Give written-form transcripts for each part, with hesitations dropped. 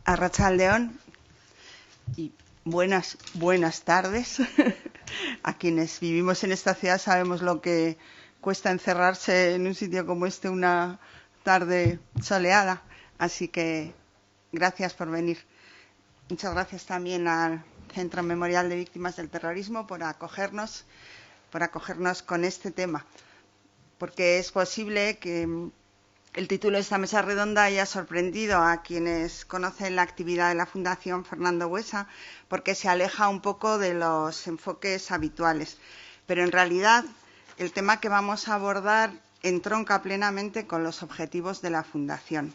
Arratsaldeon y buenas tardes. A quienes vivimos en esta ciudad sabemos lo que cuesta encerrarse en un sitio como este una tarde soleada. Así que gracias por venir. Muchas gracias también al Centro Memorial de Víctimas del Terrorismo por acogernos con este tema, porque es posible que el título de esta mesa redonda haya sorprendido a quienes conocen la actividad de la Fundación Fernando Buesa, porque se aleja un poco de los enfoques habituales. Pero en realidad el tema que vamos a abordar entronca plenamente con los objetivos de la Fundación.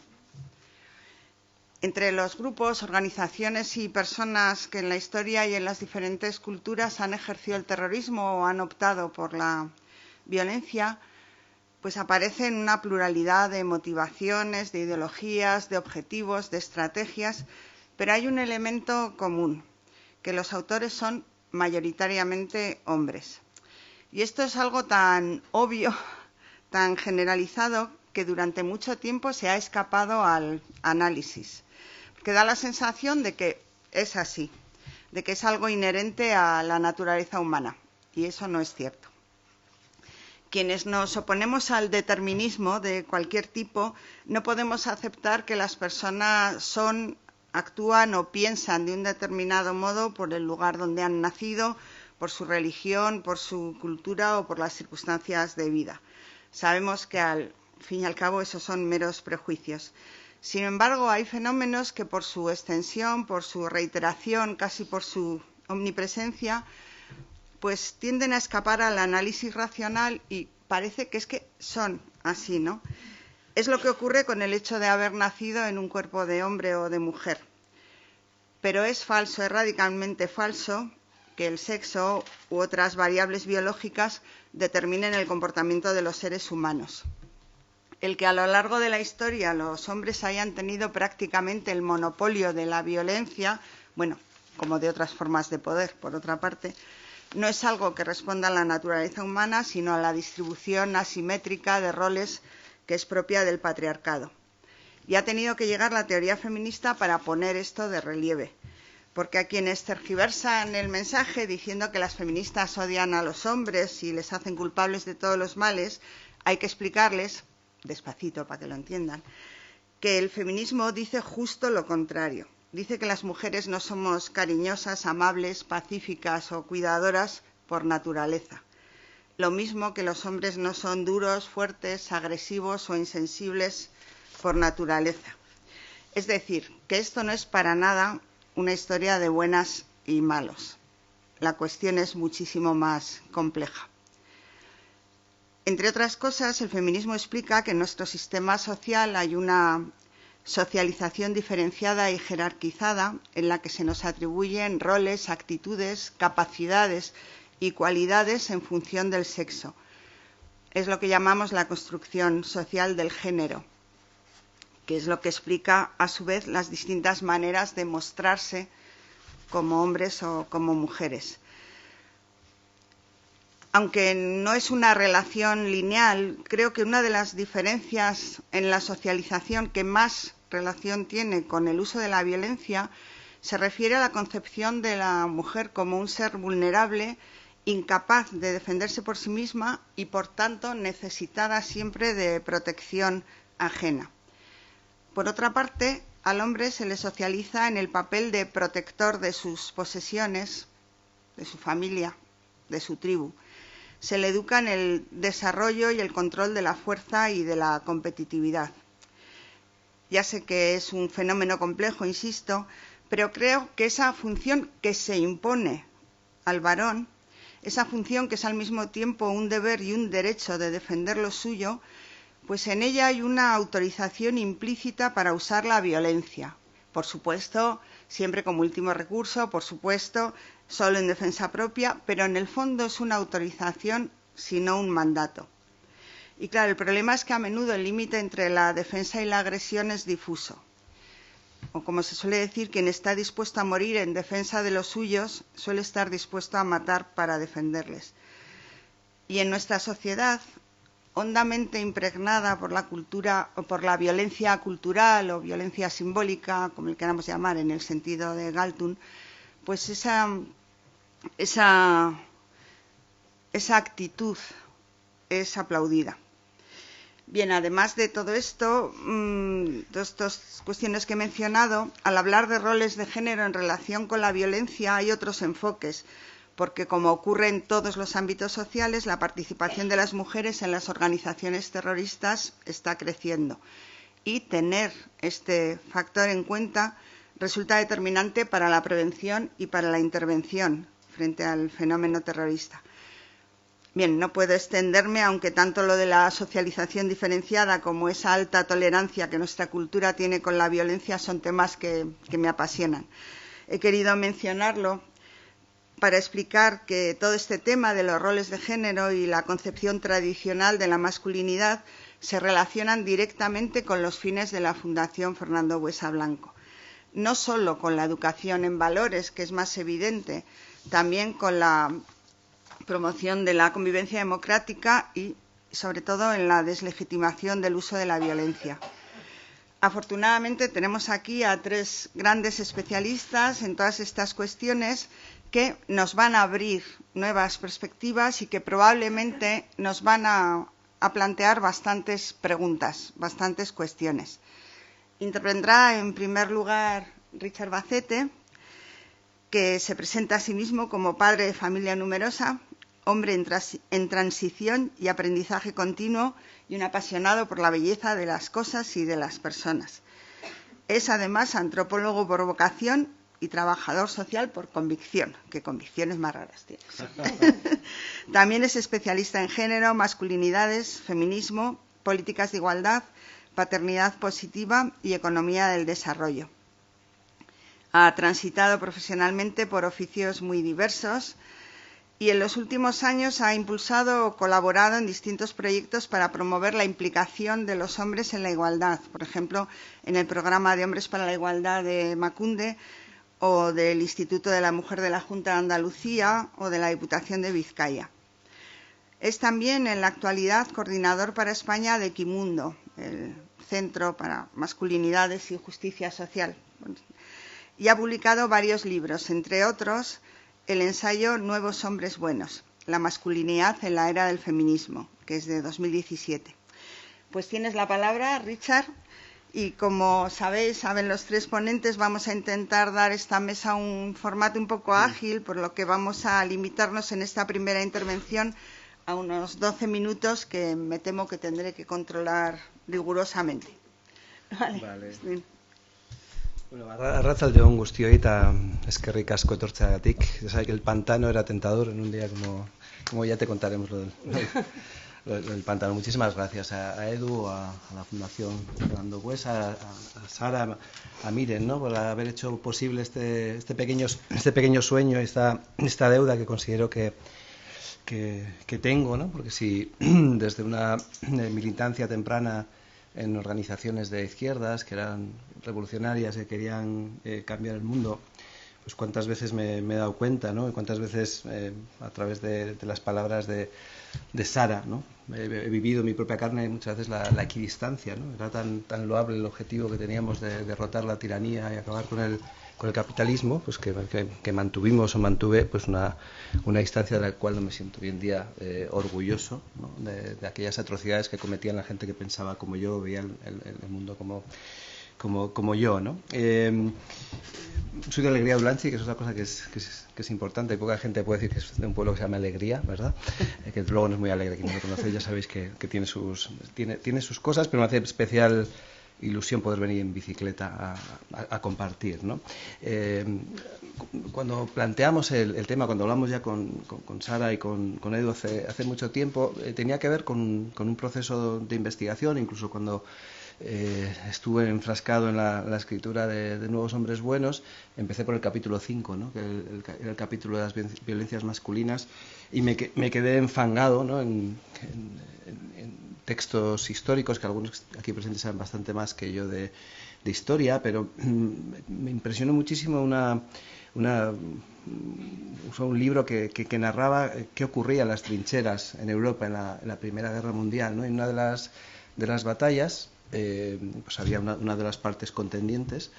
Entre los grupos, organizaciones y personas que en la historia y en las diferentes culturas han ejercido el terrorismo o han optado por la violencia, pues aparecen una pluralidad de motivaciones, de ideologías, de objetivos, de estrategias, pero hay un elemento común, que los autores son mayoritariamente hombres. Y esto es algo tan obvio, tan generalizado, que durante mucho tiempo se ha escapado al análisis, porque da la sensación de que es así, de que es algo inherente a la naturaleza humana, y eso no es cierto. Quienes nos oponemos al determinismo de cualquier tipo, no podemos aceptar que las personas actúan o piensan de un determinado modo por el lugar donde han nacido, por su religión, por su cultura o por las circunstancias de vida. Sabemos que al fin y al cabo esos son meros prejuicios. Sin embargo, hay fenómenos que por su extensión, por su reiteración, casi por su omnipresencia, pues tienden a escapar al análisis racional y parece que es que son así, ¿no? Es lo que ocurre con el hecho de haber nacido en un cuerpo de hombre o de mujer. Pero es falso, es radicalmente falso que el sexo u otras variables biológicas determinen el comportamiento de los seres humanos. El que a lo largo de la historia los hombres hayan tenido prácticamente el monopolio de la violencia, bueno, como de otras formas de poder, por otra parte, no es algo que responda a la naturaleza humana, sino a la distribución asimétrica de roles que es propia del patriarcado. Y ha tenido que llegar la teoría feminista para poner esto de relieve, porque a quienes tergiversan el mensaje diciendo que las feministas odian a los hombres y les hacen culpables de todos los males, hay que explicarles, despacito para que lo entiendan, que el feminismo dice justo lo contrario. Dice que las mujeres no somos cariñosas, amables, pacíficas o cuidadoras por naturaleza. Lo mismo que los hombres no son duros, fuertes, agresivos o insensibles por naturaleza. Es decir, que esto no es para nada una historia de buenas y malos. La cuestión es muchísimo más compleja. Entre otras cosas, el feminismo explica que en nuestro sistema social hay una socialización diferenciada y jerarquizada en la que se nos atribuyen roles, actitudes, capacidades y cualidades en función del sexo. Es lo que llamamos la construcción social del género, que es lo que explica a su vez las distintas maneras de mostrarse como hombres o como mujeres. Aunque no es una relación lineal, creo que una de las diferencias en la socialización que más relación tiene con el uso de la violencia se refiere a la concepción de la mujer como un ser vulnerable, incapaz de defenderse por sí misma y, por tanto, necesitada siempre de protección ajena. Por otra parte, al hombre se le socializa en el papel de protector de sus posesiones, de su familia, de su tribu. Se le educa en el desarrollo y el control de la fuerza y de la competitividad. Ya sé que es un fenómeno complejo, insisto, pero creo que esa función que se impone al varón, esa función que es al mismo tiempo un deber y un derecho de defender lo suyo, pues en ella hay una autorización implícita para usar la violencia. Por supuesto, siempre como último recurso, por supuesto, solo en defensa propia, pero en el fondo es una autorización, sino un mandato. Y claro, el problema es que a menudo el límite entre la defensa y la agresión es difuso. O como se suele decir, quien está dispuesto a morir en defensa de los suyos suele estar dispuesto a matar para defenderles. Y en nuestra sociedad, hondamente impregnada por la cultura o por la violencia cultural o violencia simbólica, como le queramos llamar en el sentido de Galtung, pues esa actitud es aplaudida. Bien, además de todo esto, todas estas cuestiones que he mencionado, al hablar de roles de género en relación con la violencia hay otros enfoques, porque como ocurre en todos los ámbitos sociales, la participación de las mujeres en las organizaciones terroristas está creciendo. Y tener este factor en cuenta resulta determinante para la prevención y para la intervención frente al fenómeno terrorista. Bien, no puedo extenderme, aunque tanto lo de la socialización diferenciada como esa alta tolerancia que nuestra cultura tiene con la violencia son temas que me apasionan. He querido mencionarlo para explicar que todo este tema de los roles de género y la concepción tradicional de la masculinidad se relacionan directamente con los fines de la Fundación Fernando Buesa Blanco. No solo con la educación en valores, que es más evidente, también con la promoción de la convivencia democrática y, sobre todo, en la deslegitimación del uso de la violencia. Afortunadamente, tenemos aquí a 3 grandes especialistas en todas estas cuestiones que nos van a abrir nuevas perspectivas y que probablemente nos van a plantear bastantes preguntas, bastantes cuestiones. Intervendrá, en primer lugar, Richard Bacete, que se presenta a sí mismo como padre de familia numerosa, hombre en transición y aprendizaje continuo y un apasionado por la belleza de las cosas y de las personas. Es además antropólogo por vocación y trabajador social por convicción, que convicciones más raras tienes. También es especialista en género, masculinidades, feminismo, políticas de igualdad, paternidad positiva y economía del desarrollo. Ha transitado profesionalmente por oficios muy diversos y en los últimos años ha impulsado o colaborado en distintos proyectos para promover la implicación de los hombres en la igualdad, por ejemplo, en el programa de Hombres para la Igualdad de Emakunde o del Instituto de la Mujer de la Junta de Andalucía o de la Diputación de Vizcaya. Es también en la actualidad coordinador para España de Equimundo, el Centro para Masculinidades y Justicia Social, y ha publicado varios libros, entre otros el ensayo Nuevos Hombres Buenos, la masculinidad en la era del feminismo, que es de 2017. Pues tienes la palabra, Richard, y como sabéis, saben los 3 ponentes, vamos a intentar dar esta mesa un formato un poco ágil, por lo que vamos a limitarnos en esta primera intervención a unos 12 minutos que me temo que tendré que controlar rigurosamente. Vale. Bueno, arratsaldeon guztioi eta eskerrik asko etortzeagatik. Ya sabes que el pantano era tentador en un día como ya te contaremos lo del pantano. Muchísimas gracias a Edu, a la Fundación Fernando Buesa, a Sara, a Miren, ¿no? Por haber hecho posible este pequeño sueño, esta deuda que considero que tengo, ¿no? Porque si desde una militancia temprana en organizaciones de izquierdas que eran revolucionarias, que querían cambiar el mundo, pues cuántas veces me he dado cuenta, ¿no? Y cuántas veces a través de las palabras de Sara, ¿no? He vivido en mi propia carne muchas veces la equidistancia, ¿no? Era tan loable el objetivo que teníamos de derrotar la tiranía y acabar con el capitalismo, pues que mantuvimos o mantuve pues una distancia de la cual no me siento hoy en día orgulloso, ¿no? de aquellas atrocidades que cometían la gente que pensaba como yo, veía el mundo como yo, ¿no? Soy de Alegría de Blanchi, que es otra cosa que es importante. Poca gente puede decir que es de un pueblo que se llama Alegría, ¿verdad? Que luego no es muy alegre. Quien no lo conoce ya sabéis que tiene sus cosas, pero me hace especial ilusión poder venir en bicicleta a compartir, ¿no? Cuando planteamos el tema, cuando hablamos ya con Sara y con Edu hace mucho tiempo, tenía que ver con un proceso de investigación, incluso cuando estuve enfrascado en la escritura de Nuevos Hombres Buenos. Empecé por el capítulo 5, ¿no? Que era el capítulo de las violencias masculinas, y me quedé enfangado, ¿no? en textos históricos, que algunos aquí presentes saben bastante más que yo de historia, pero me impresionó muchísimo un libro que narraba qué ocurría en las trincheras en Europa en la Primera Guerra Mundial, ¿no? En una de las batallas, pues había una de las partes contendientes,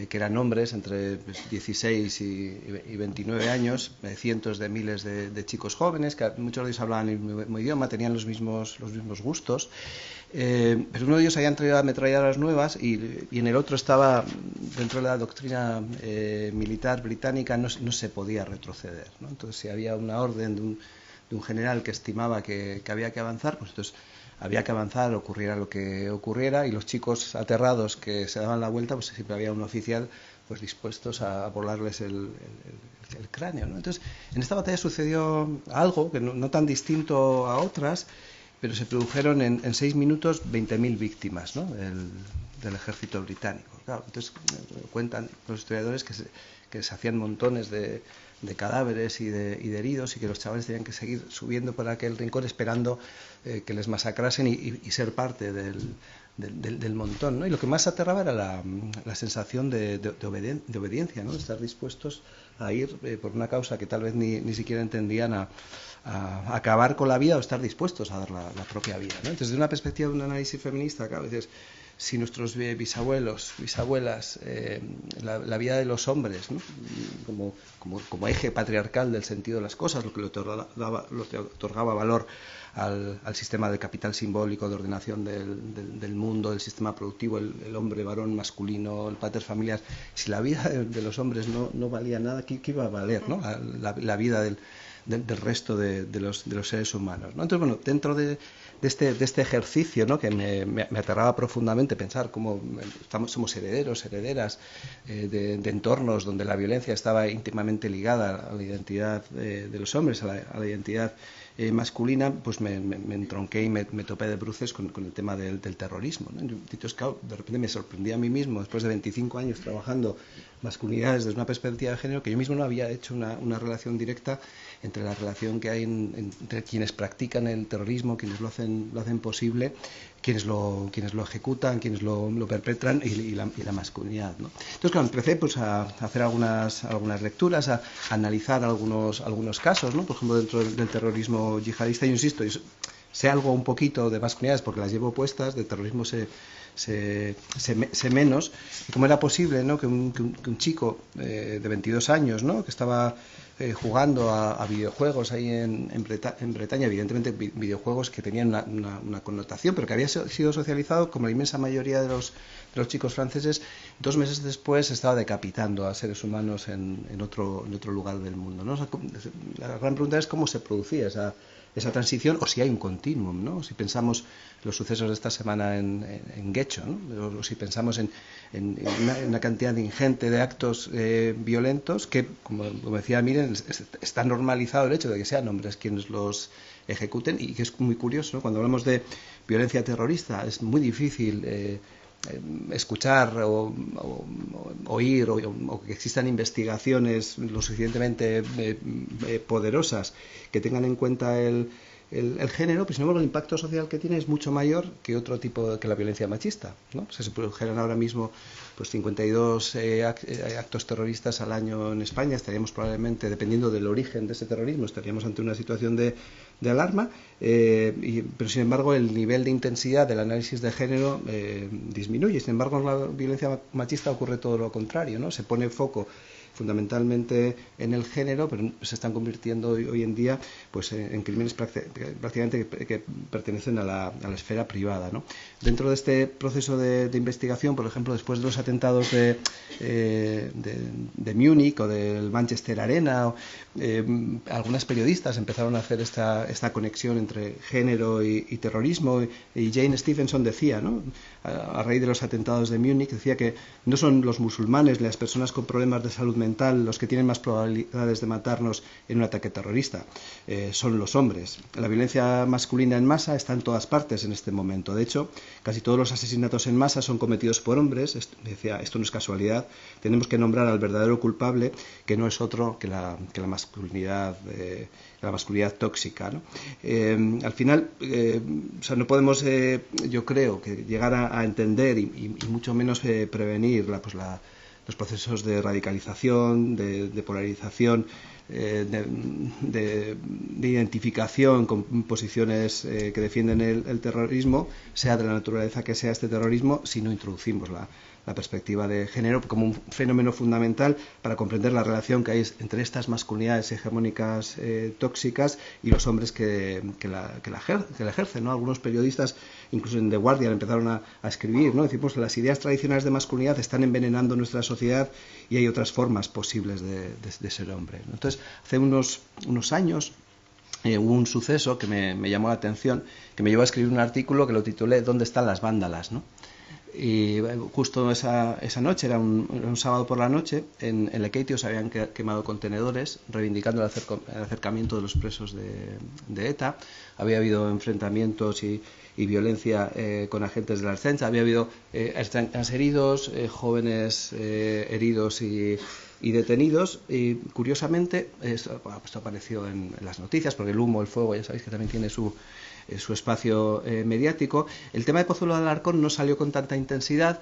que eran hombres entre 16 y 29 años, cientos de miles de chicos jóvenes, que muchos de ellos hablaban el mismo idioma, tenían los mismos gustos, pero uno de ellos había traído ametralladoras nuevas y en el otro estaba, dentro de la doctrina militar británica, no se podía retroceder, ¿no? Entonces, si había una orden de un general que estimaba que había que avanzar, pues entonces había que avanzar, ocurriera lo que ocurriera, y los chicos aterrados que se daban la vuelta, pues siempre había un oficial pues dispuestos a volarles el cráneo, ¿no? Entonces, en esta batalla sucedió algo que no tan distinto a otras, pero se produjeron en 6 minutos 20.000 víctimas, ¿no? del ejército británico. Claro, entonces cuentan los historiadores que se hacían montones de cadáveres y de heridos, y que los chavales tenían que seguir subiendo por aquel rincón esperando que les masacrasen y ser parte del montón, ¿no? Y lo que más aterraba era la sensación de obediencia, ¿no? De estar dispuestos a ir por una causa que tal vez ni siquiera entendían, a acabar con la vida, o estar dispuestos a dar la propia vida, ¿no? Entonces, desde una perspectiva de un análisis feminista, claro, dices, si nuestros bisabuelos, bisabuelas, la vida de los hombres, ¿no? como eje patriarcal del sentido de las cosas, lo que le otorgaba valor al sistema de capital simbólico, de ordenación del mundo, del sistema productivo, el hombre varón masculino, el pater familias, si la vida de los hombres no valía nada, ¿qué iba a valer, ¿no? la vida del resto de los seres humanos, ¿no? Entonces, bueno, dentro de este ejercicio, ¿no? Que me aterraba profundamente pensar cómo somos herederas de entornos donde la violencia estaba íntimamente ligada a la identidad de los hombres, a la identidad masculina, pues me entronqué y me topé de bruces con el tema del terrorismo, ¿no? Entonces, claro, de repente me sorprendí a mí mismo, después de 25 años trabajando masculinidades desde una perspectiva de género, que yo mismo no había hecho una relación directa entre la relación que hay entre quienes practican el terrorismo, quienes lo hacen posible, quienes lo ejecutan, quienes lo perpetran, y la masculinidad, ¿no? Entonces, claro, empecé pues a hacer algunas lecturas, a analizar algunos casos, ¿no? Por ejemplo, dentro del terrorismo yihadista, yo insisto, sé algo un poquito de masculinidades porque las llevo puestas, de terrorismo sé menos, y cómo era posible, ¿no? que un chico de 22 años, ¿no? Que estaba jugando a videojuegos ahí en Bretaña, evidentemente videojuegos que tenían una connotación, pero que había sido socializado, como la inmensa mayoría de los chicos franceses, 2 meses después estaba decapitando a seres humanos en otro lugar del mundo, ¿no? O sea, la gran pregunta es cómo se producía esa transición, o si hay un continuum, ¿no? Si pensamos los sucesos de esta semana en Guecho, ¿no? O si pensamos en una cantidad ingente de actos violentos que, como decía Miren, está normalizado el hecho de que sean hombres quienes los ejecuten, y que es muy curioso, ¿no? Cuando hablamos de violencia terrorista es muy difícil escuchar o oír o que existan investigaciones lo suficientemente poderosas que tengan en cuenta el género, pero sin embargo el impacto social que tiene es mucho mayor que otro tipo, que la violencia machista, ¿no? O sea, se produjeran ahora mismo pues 52 actos terroristas al año en España, estaríamos probablemente, dependiendo del origen de ese terrorismo, estaríamos ante una situación de alarma, pero sin embargo el nivel de intensidad del análisis de género disminuye. Sin embargo, en la violencia machista ocurre todo lo contrario, ¿no? Se pone foco fundamentalmente en el género, pero se están convirtiendo hoy en día pues en crímenes prácticamente que pertenecen a la esfera privada, ¿no? Dentro de este proceso de investigación, por ejemplo, después de los atentados de Múnich o del Manchester Arena, algunas periodistas empezaron a hacer esta conexión entre género y terrorismo, y Jane Stevenson decía, ¿no? A raíz de los atentados de Múnich, decía que no son los musulmanes, las personas con problemas de salud mental fundamental, los que tienen más probabilidades de matarnos en un ataque terrorista, son los hombres. La violencia masculina en masa está en todas partes en este momento. De hecho, casi todos los asesinatos en masa son cometidos por hombres. Esto no es casualidad. Tenemos que nombrar al verdadero culpable, que no es otro que la masculinidad tóxica, ¿no? Al final, o sea, no podemos, yo creo, que llegar a entender y mucho menos prevenir los procesos de radicalización, de polarización, de identificación con posiciones que defienden el terrorismo, sea de la naturaleza que sea este terrorismo, si no introducimos la perspectiva de género como un fenómeno fundamental para comprender la relación que hay entre estas masculinidades hegemónicas tóxicas y los hombres que la ejercen, ¿no? Algunos periodistas, incluso en The Guardian, empezaron a escribir, ¿no? Decir, pues, las ideas tradicionales de masculinidad están envenenando nuestra sociedad y hay otras formas posibles de ser hombre, ¿no? Entonces, hace unos años hubo un suceso que me llamó la atención, que me llevó a escribir un artículo que lo titulé ¿Dónde están las vándalas?, ¿no? Y justo esa noche, era un sábado por la noche, en Lekeitio se habían quemado contenedores reivindicando el acercamiento de los presos de ETA. Había habido enfrentamientos y violencia con agentes de la Ertzaintza, había habido heridos, jóvenes heridos y detenidos, y curiosamente esto apareció en las noticias, porque el humo, el fuego, ya sabéis que también tiene su espacio mediático. El tema de Pozuelo de Alarcón no salió con tanta intensidad,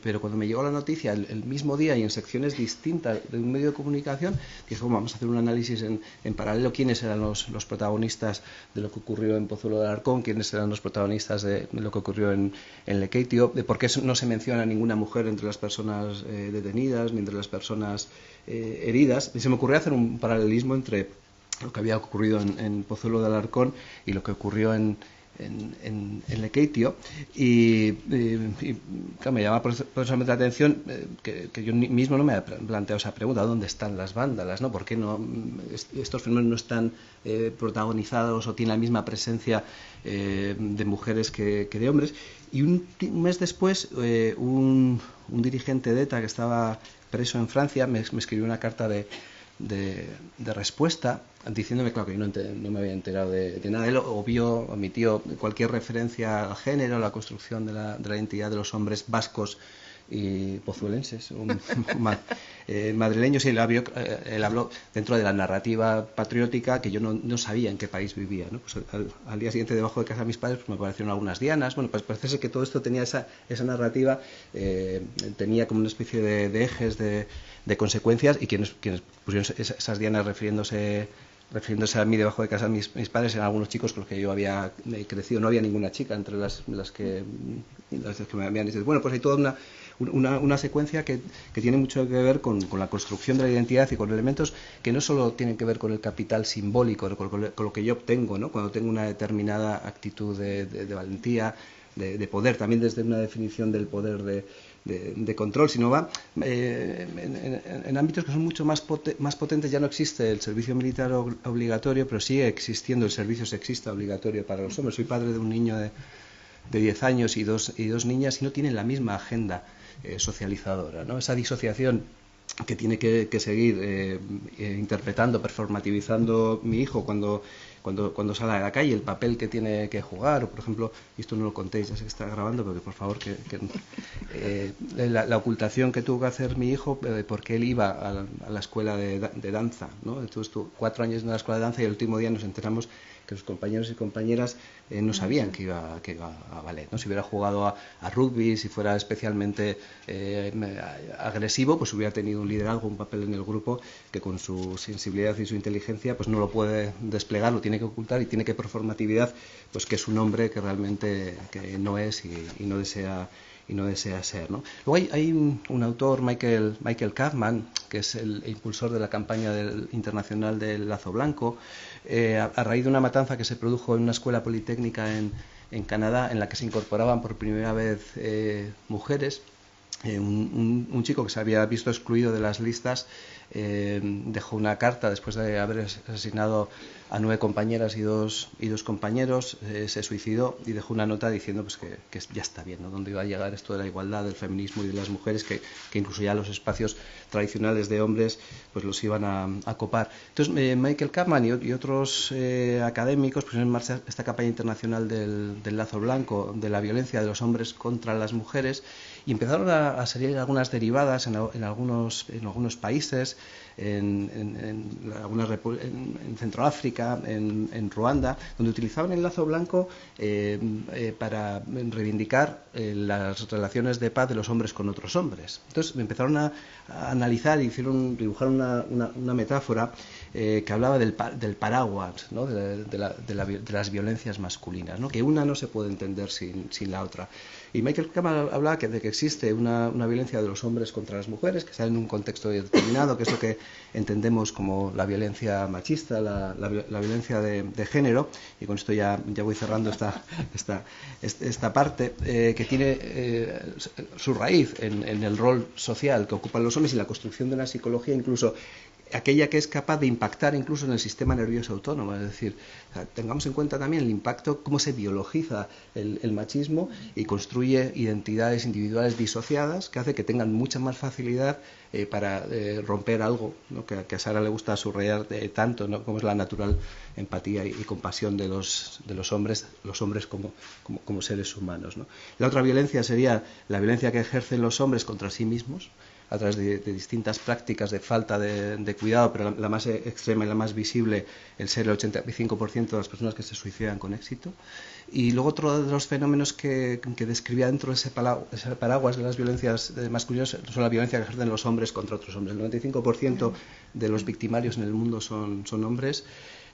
pero cuando me llegó la noticia el mismo día y en secciones distintas de un medio de comunicación, dije, bueno, vamos a hacer un análisis en paralelo, quiénes eran los protagonistas de lo que ocurrió en Pozuelo de Alarcón, quiénes eran los protagonistas de lo que ocurrió en Lekeitio, de por qué no se menciona ninguna mujer entre las personas detenidas ni entre las personas heridas, y se me ocurrió hacer un paralelismo entre lo que había ocurrido en Pozuelo de Alarcón y lo que ocurrió en Lekeitio, y claro, me llama personalmente la atención que yo mismo no me he planteado esa pregunta: ¿dónde están las vándalas, ¿no? ¿Por qué estos fenómenos no están protagonizados o tienen la misma presencia de mujeres que de hombres? Y un mes después, un dirigente de ETA que estaba preso en Francia me escribió una carta de respuesta, diciéndome, claro, que yo no me había enterado de nada. Él omitió cualquier referencia al género, a la construcción de la identidad de los hombres vascos y pozuelenses, madrileños, y él habló dentro de la narrativa patriótica que yo no sabía en qué país vivía, ¿no? Pues al día siguiente, debajo de casa de mis padres, pues me aparecieron algunas dianas. Bueno, pues parece ser que todo esto tenía esa narrativa, tenía como una especie de ejes de consecuencias, y quienes pusieron esas dianas refiriéndose a mí debajo de casa de mis padres eran algunos chicos con los que yo había crecido. No había ninguna chica entre las que me habían dicho. Bueno, pues hay toda una secuencia que tiene mucho que ver con la construcción de la identidad y con elementos que no solo tienen que ver con el capital simbólico, con lo que yo obtengo, ¿no? Cuando tengo una determinada actitud de valentía, de poder, también desde una definición del poder de control, sino va en ámbitos que son mucho más potentes. Ya no existe el servicio militar obligatorio, pero sigue existiendo el servicio sexista obligatorio para los hombres. Soy padre de un niño de 10 años y dos niñas, y no tienen la misma agenda socializadora, ¿no? Esa disociación que tiene que seguir interpretando, performativizando mi hijo cuando sale a la calle, el papel que tiene que jugar, o por ejemplo, y esto no lo contéis, ya sé que está grabando, pero que por favor la ocultación que tuvo que hacer mi hijo porque él iba a la escuela de danza, ¿no? Entonces 4 años en la escuela de danza, y el último día nos enteramos que los compañeros y compañeras no sabían que iba a ballet, ¿no? Si hubiera jugado a rugby, si fuera especialmente agresivo, pues hubiera tenido un liderazgo, un papel en el grupo que con su sensibilidad y su inteligencia pues no lo puede desplegar, lo tiene que ocultar, y tiene que performatividad, pues que es un hombre que realmente que no es y no desea ser, ¿no? Luego hay un autor, Michael Kaufman, que es el impulsor de la campaña internacional del Lazo Blanco, a raíz de una matanza que se produjo en una escuela politécnica en Canadá, en la que se incorporaban por primera vez mujeres. un chico que se había visto excluido de las listas dejó una carta después de haber asesinado a 9 compañeras y dos compañeros, se suicidó y dejó una nota diciendo pues que ya está bien, ¿no? Dónde iba a llegar esto de la igualdad, del feminismo y de las mujeres, que incluso ya los espacios tradicionales de hombres pues los iban a copar. Entonces Michael Kampman y otros académicos pusieron en marcha esta campaña internacional del lazo blanco, de la violencia de los hombres contra las mujeres, y empezaron a salir algunas derivadas en algunos países, en Centroáfrica, en Ruanda, donde utilizaban el lazo blanco para reivindicar las relaciones de paz de los hombres con otros hombres. Entonces empezaron a analizar y dibujaron una metáfora que hablaba del paraguas, ¿no? de las violencias masculinas, ¿no? Que una no se puede entender sin la otra. Y Michael Kampman hablaba de que existe una violencia de los hombres contra las mujeres, que está en un contexto determinado, que es lo que entendemos como la violencia machista, la violencia de género, y con esto ya voy cerrando esta parte, que tiene su raíz en el rol social que ocupan los hombres y la construcción de una psicología incluso aquella que es capaz de impactar incluso en el sistema nervioso autónomo. Es decir, tengamos en cuenta también el impacto, cómo se biologiza el machismo y construye identidades individuales disociadas que hace que tengan mucha más facilidad para romper algo, ¿no? que a Sara le gusta subrayar tanto, ¿no? Como es la natural empatía y compasión de los hombres como seres humanos, ¿no? La otra violencia sería la violencia que ejercen los hombres contra sí mismos, a través de distintas prácticas de falta de cuidado, pero la más extrema y la más visible, el ser el 85% de las personas que se suicidan con éxito. Y luego otro de los fenómenos que describía dentro de ese paraguas de las violencias masculinas son la violencia que ejercen los hombres contra otros hombres. El 95% de los victimarios en el mundo son hombres.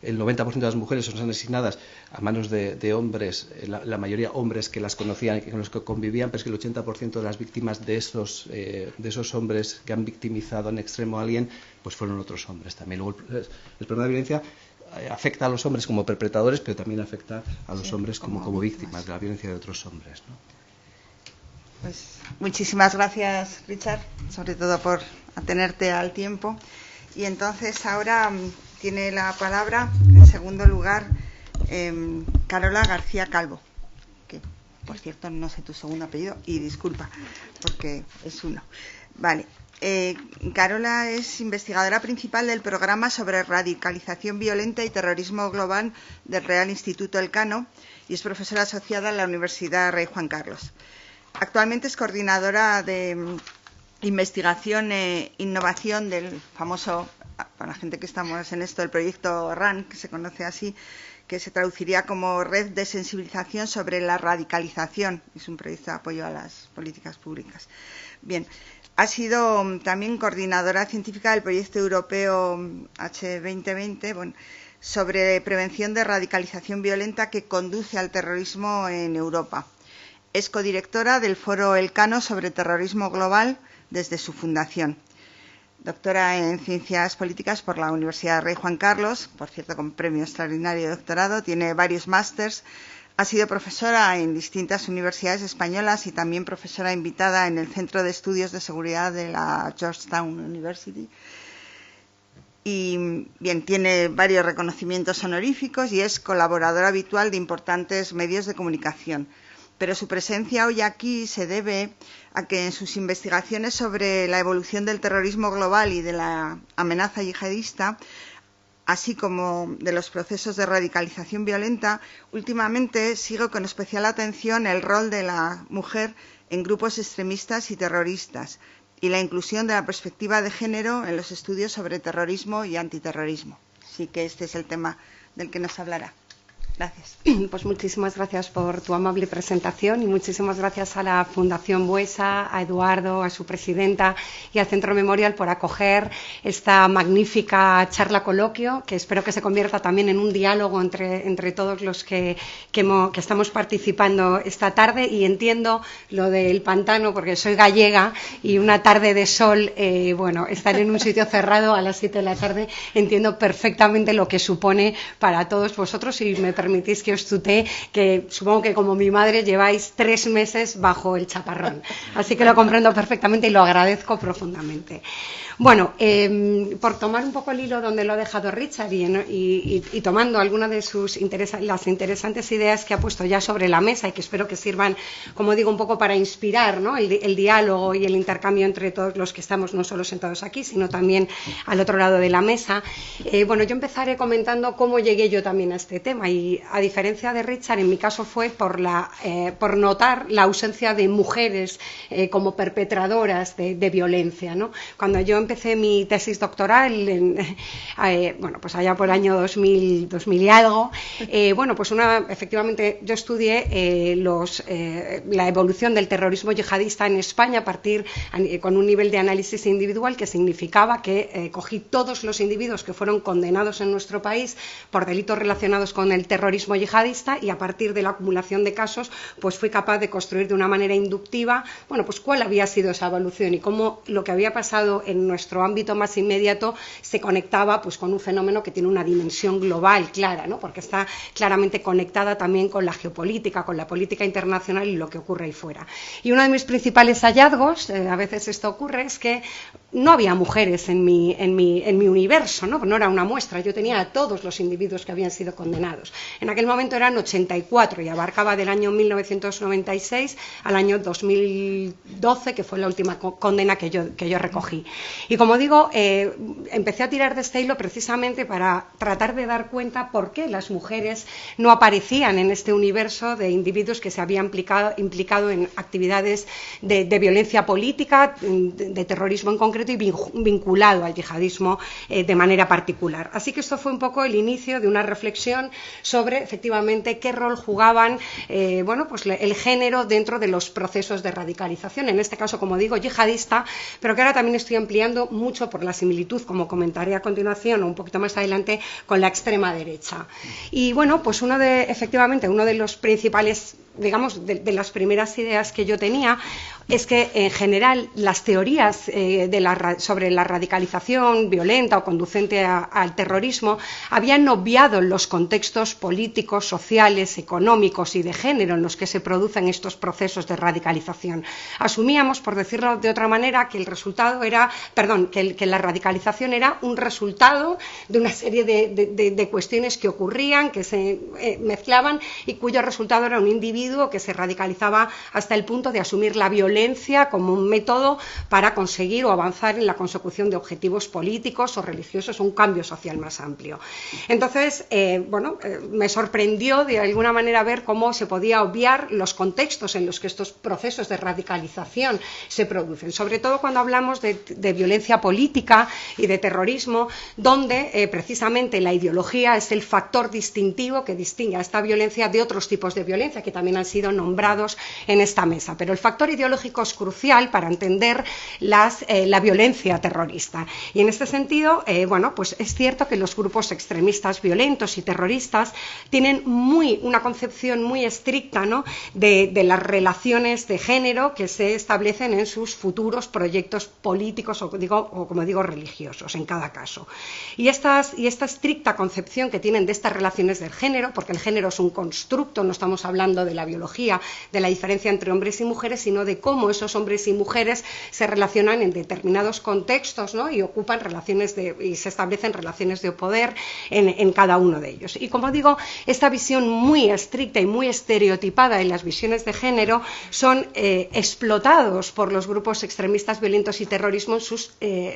El 90% de las mujeres son asesinadas a manos de hombres, la mayoría hombres que las conocían y con los que convivían, pero es que el 80% de las víctimas de esos hombres que han victimizado en extremo a alguien, pues fueron otros hombres también. Luego el problema de violencia afecta a los hombres como perpetradores, pero también afecta a los hombres como víctimas de la violencia de otros hombres, ¿no? Pues muchísimas gracias, Richard, sobre todo por atenerte al tiempo. Y entonces ahora tiene la palabra, en segundo lugar, Carola García Calvo, que por cierto no sé tu segundo apellido y disculpa porque es uno. Vale. Carola es investigadora principal del programa sobre radicalización violenta y terrorismo global del Real Instituto Elcano y es profesora asociada en la Universidad Rey Juan Carlos. Actualmente es coordinadora de investigación e innovación del famoso, para la gente que estamos en esto, el proyecto RAN, que se conoce así, que se traduciría como Red de Sensibilización sobre la Radicalización. Es un proyecto de apoyo a las políticas públicas. Bien, ha sido también coordinadora científica del proyecto europeo H2020, sobre prevención de radicalización violenta que conduce al terrorismo en Europa. Es codirectora del Foro Elcano sobre Terrorismo Global desde su fundación. Doctora en Ciencias Políticas por la Universidad Rey Juan Carlos, por cierto con premio extraordinario de doctorado, tiene varios másters, ha sido profesora en distintas universidades españolas y también profesora invitada en el Centro de Estudios de Seguridad de la Georgetown University. Y bien, tiene varios reconocimientos honoríficos y es colaboradora habitual de importantes medios de comunicación. Pero su presencia hoy aquí se debe a que en sus investigaciones sobre la evolución del terrorismo global y de la amenaza yihadista, así como de los procesos de radicalización violenta, últimamente sigue con especial atención el rol de la mujer en grupos extremistas y terroristas y la inclusión de la perspectiva de género en los estudios sobre terrorismo y antiterrorismo. Así que este es el tema del que nos hablará. Gracias. Pues muchísimas gracias por tu amable presentación y muchísimas gracias a la Fundación Buesa, a Eduardo, a su presidenta y al Centro Memorial por acoger esta magnífica charla coloquio que espero que se convierta también en un diálogo entre todos los que estamos participando esta tarde. Y entiendo lo del pantano porque soy gallega y una tarde de sol, estar en un sitio cerrado a las 7 de la tarde, entiendo perfectamente lo que supone para todos vosotros y me permitís que os tutee, que supongo que como mi madre lleváis 3 meses bajo el chaparrón. Así que lo comprendo perfectamente y lo agradezco profundamente. Bueno, por tomar un poco el hilo donde lo ha dejado Richard y tomando algunas de las interesantes ideas que ha puesto ya sobre la mesa y que espero que sirvan, como digo, un poco para inspirar, ¿no?, el diálogo y el intercambio entre todos los que estamos no solo sentados aquí, sino también al otro lado de la mesa. Bueno, yo empezaré comentando cómo llegué yo también a este tema y, a diferencia de Richard, en mi caso fue por notar la ausencia de mujeres como perpetradoras de violencia, ¿no? Cuando yo empecé mi tesis doctoral, bueno, pues allá por el año 2000 y algo, bueno, pues efectivamente yo estudié la evolución del terrorismo yihadista en España con un nivel de análisis individual que significaba que cogí todos los individuos que fueron condenados en nuestro país por delitos relacionados con el terrorismo yihadista y a partir de la acumulación de casos pues fui capaz de construir de una manera inductiva, bueno, pues cuál había sido esa evolución y cómo lo que había pasado en nuestro ámbito más inmediato se conectaba pues con un fenómeno que tiene una dimensión global clara, ¿no?, porque está claramente conectada también con la geopolítica, con la política internacional y lo que ocurre ahí fuera. Y uno de mis principales hallazgos, a veces esto ocurre, es que no había mujeres en mi universo, ¿no? No era una muestra, yo tenía a todos los individuos que habían sido condenados. En aquel momento eran 84 y abarcaba del año 1996 al año 2012, que fue la última condena que yo recogí. Y como digo, empecé a tirar de este hilo precisamente para tratar de dar cuenta por qué las mujeres no aparecían en este universo de individuos que se habían implicado en actividades de violencia política, de terrorismo en concreto y vinculado al yihadismo de manera particular. Así que esto fue un poco el inicio de una reflexión sobre efectivamente qué rol jugaban bueno, pues el género dentro de los procesos de radicalización, en este caso, como digo, yihadista, pero que ahora también estoy ampliando mucho por la similitud, como comentaré a continuación o un poquito más adelante, con la extrema derecha. Y bueno, pues efectivamente uno de los principales, digamos, de las primeras ideas que yo tenía es que en general las teorías sobre la radicalización violenta o conducente al terrorismo habían obviado los contextos políticos, sociales, económicos y de género en los que se producen estos procesos de radicalización. Asumíamos, por decirlo de otra manera, que que la radicalización era un resultado de una serie de cuestiones que ocurrían, que se mezclaban y cuyo resultado era un individuo que se radicalizaba hasta el punto de asumir la violencia como un método para conseguir o avanzar en la consecución de objetivos políticos o religiosos o un cambio social más amplio. Entonces, me sorprendió de alguna manera ver cómo se podía obviar los contextos en los que estos procesos de radicalización se producen, sobre todo cuando hablamos de violencia política y de terrorismo, donde precisamente la ideología es el factor distintivo que distingue a esta violencia de otros tipos de violencia que también han sido nombrados en esta mesa. Pero el factor ideológico es crucial para entender la violencia terrorista. Y en este sentido, pues es cierto que los grupos extremistas violentos y terroristas tienen una concepción muy estricta, ¿no?, de las relaciones de género que se establecen en sus futuros proyectos políticos o como digo, religiosos en cada caso. Y esta estricta concepción que tienen de estas relaciones del género, porque el género es un constructo, no estamos hablando de la biología, de la diferencia entre hombres y mujeres, sino de cómo esos hombres y mujeres se relacionan en determinados contextos, ¿no?, y ocupan y se establecen relaciones de poder en cada uno de ellos. Y como digo, esta visión muy estricta y muy estereotipada en las visiones de género son explotados por los grupos extremistas violentos y terrorismo en sus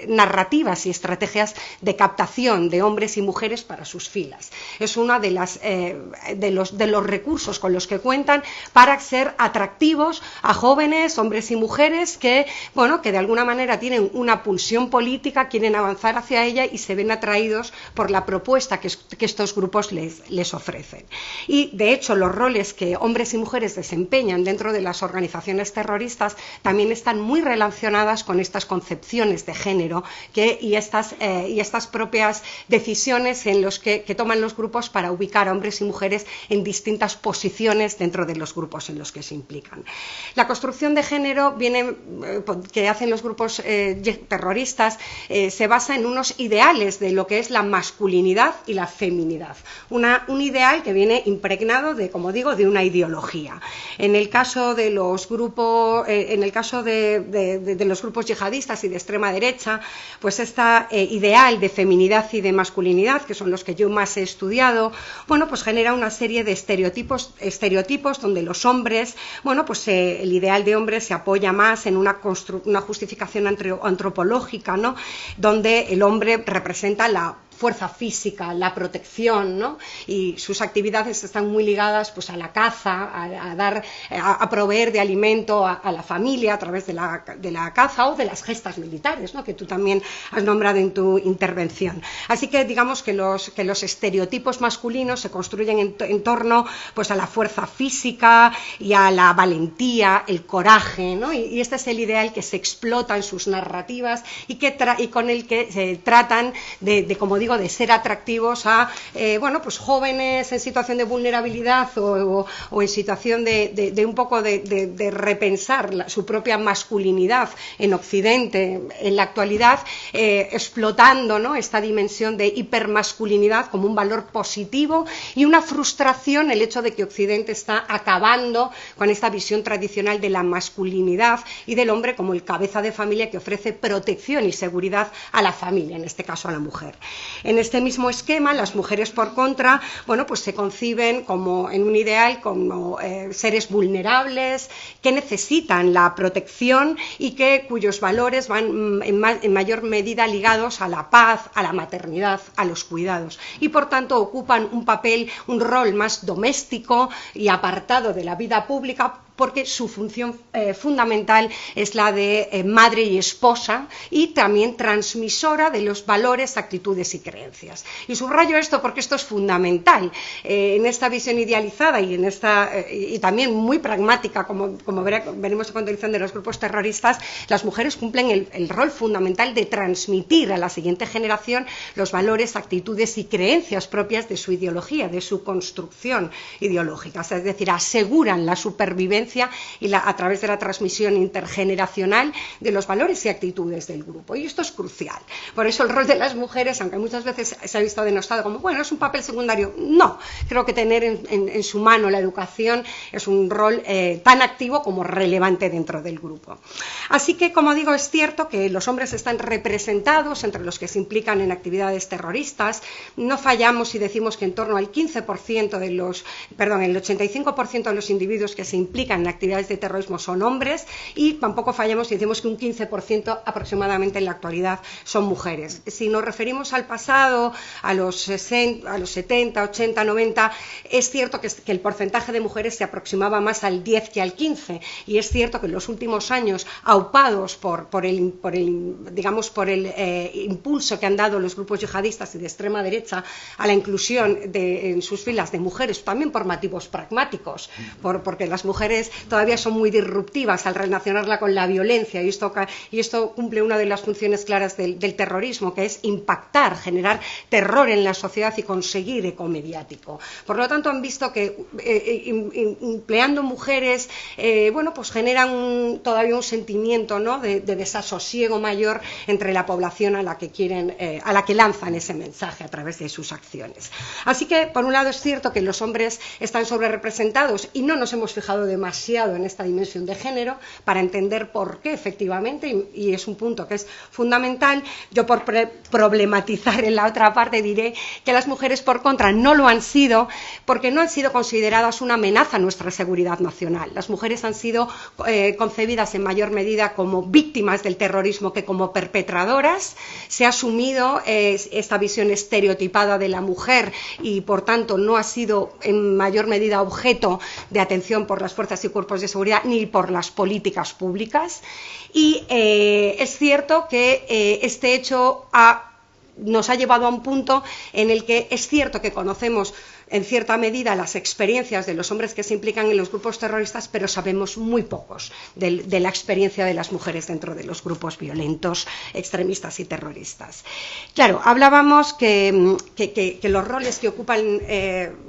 narrativas y estrategias de captación de hombres y mujeres para sus filas. Es uno de los recursos con los que cuentan para ser atractivos a jóvenes, hombres y mujeres que de alguna manera tienen una pulsión política, quieren avanzar hacia ella y se ven atraídos por la propuesta que estos grupos les ofrecen. Y de hecho los roles que hombres y mujeres desempeñan dentro de las organizaciones terroristas también están muy relacionadas con estas concepciones de género y estas propias decisiones en los que toman los grupos para ubicar a hombres y mujeres en distintas posiciones dentro de los grupos en los que se implican. La construcción de género que hacen los grupos terroristas se basa en unos ideales de lo que es la masculinidad y la feminidad. Un ideal que viene impregnado de, como digo, de una ideología. En el caso de los grupos, de los grupos yihadistas y de extrema derecha, pues este ideal de feminidad y de masculinidad, que son los que yo más he estudiado, bueno, pues genera una serie de estereotipos donde los hombres, bueno, pues el ideal de hombre se apoya más en una justificación antropológica, ¿no?, donde el hombre representa la fuerza física, la protección, ¿no?, y sus actividades están muy ligadas pues a la caza, a proveer de alimento a la familia a través de la caza o de las gestas militares, ¿no?, que tú también has nombrado en tu intervención. Así que digamos que los estereotipos masculinos se construyen en torno pues a la fuerza física y a la valentía, el coraje, ¿no?, y este es el ideal que se explota en sus narrativas y con el que se tratan como digo, de ser atractivos a bueno, pues jóvenes en situación de vulnerabilidad o en situación de un poco de repensar su propia masculinidad en Occidente en la actualidad, explotando, ¿no?, esta dimensión de hipermasculinidad como un valor positivo y una frustración el hecho de que Occidente está acabando con esta visión tradicional de la masculinidad y del hombre como el cabeza de familia que ofrece protección y seguridad a la familia, en este caso a la mujer. En este mismo esquema, las mujeres, por contra, bueno, pues se conciben como en un ideal como seres vulnerables que necesitan la protección y cuyos valores van en mayor medida ligados a la paz, a la maternidad, a los cuidados y por tanto ocupan un rol más doméstico y apartado de la vida pública, porque su función fundamental es la de madre y esposa y también transmisora de los valores, actitudes y creencias. Y subrayo esto porque esto es fundamental. En esta visión idealizada y también muy pragmática, como veremos a continuación de los grupos terroristas, las mujeres cumplen el rol fundamental de transmitir a la siguiente generación los valores, actitudes y creencias propias de su ideología, de su construcción ideológica. Es decir, aseguran la supervivencia a través de la transmisión intergeneracional de los valores y actitudes del grupo. Y esto es crucial. Por eso el rol de las mujeres, aunque muchas veces se ha visto denostado como, bueno, es un papel secundario, no. Creo que tener en su mano la educación es un rol tan activo como relevante dentro del grupo. Así que, como digo, es cierto que los hombres están representados entre los que se implican en actividades terroristas. No fallamos si decimos que en torno al 15% el 85% de los individuos que se implican en actividades de terrorismo son hombres y tampoco fallamos si decimos que un 15% aproximadamente en la actualidad son mujeres. Si nos referimos al pasado, a los 70, 80, 90, es cierto que el porcentaje de mujeres se aproximaba más al 10 que al 15 y es cierto que en los últimos años, aupados por el impulso que han dado los grupos yihadistas y de extrema derecha a la inclusión en sus filas de mujeres, también por motivos pragmáticos, porque las mujeres todavía son muy disruptivas al relacionarla con la violencia y esto cumple una de las funciones claras del terrorismo, que es impactar, generar terror en la sociedad y conseguir eco mediático. Por lo tanto, han visto que empleando mujeres, bueno, pues generan todavía un sentimiento, ¿no?, de desasosiego mayor entre la población a la que lanzan ese mensaje a través de sus acciones. Así que, por un lado, es cierto que los hombres están sobrerepresentados y no nos hemos fijado demasiado en esta dimensión de género para entender por qué, efectivamente, y es un punto que es fundamental. Yo, por problematizar en la otra parte, diré que las mujeres, por contra, no lo han sido porque no han sido consideradas una amenaza a nuestra seguridad nacional. Las mujeres han sido concebidas en mayor medida como víctimas del terrorismo que como perpetradoras. Se ha asumido esta visión estereotipada de la mujer y, por tanto, no ha sido en mayor medida objeto de atención por las fuerzas y cuerpos de seguridad ni por las políticas públicas. Y es cierto que este hecho nos ha llevado a un punto en el que es cierto que conocemos en cierta medida las experiencias de los hombres que se implican en los grupos terroristas, pero sabemos muy pocos de la experiencia de las mujeres dentro de los grupos violentos, extremistas y terroristas. Claro, hablábamos que los roles que ocupan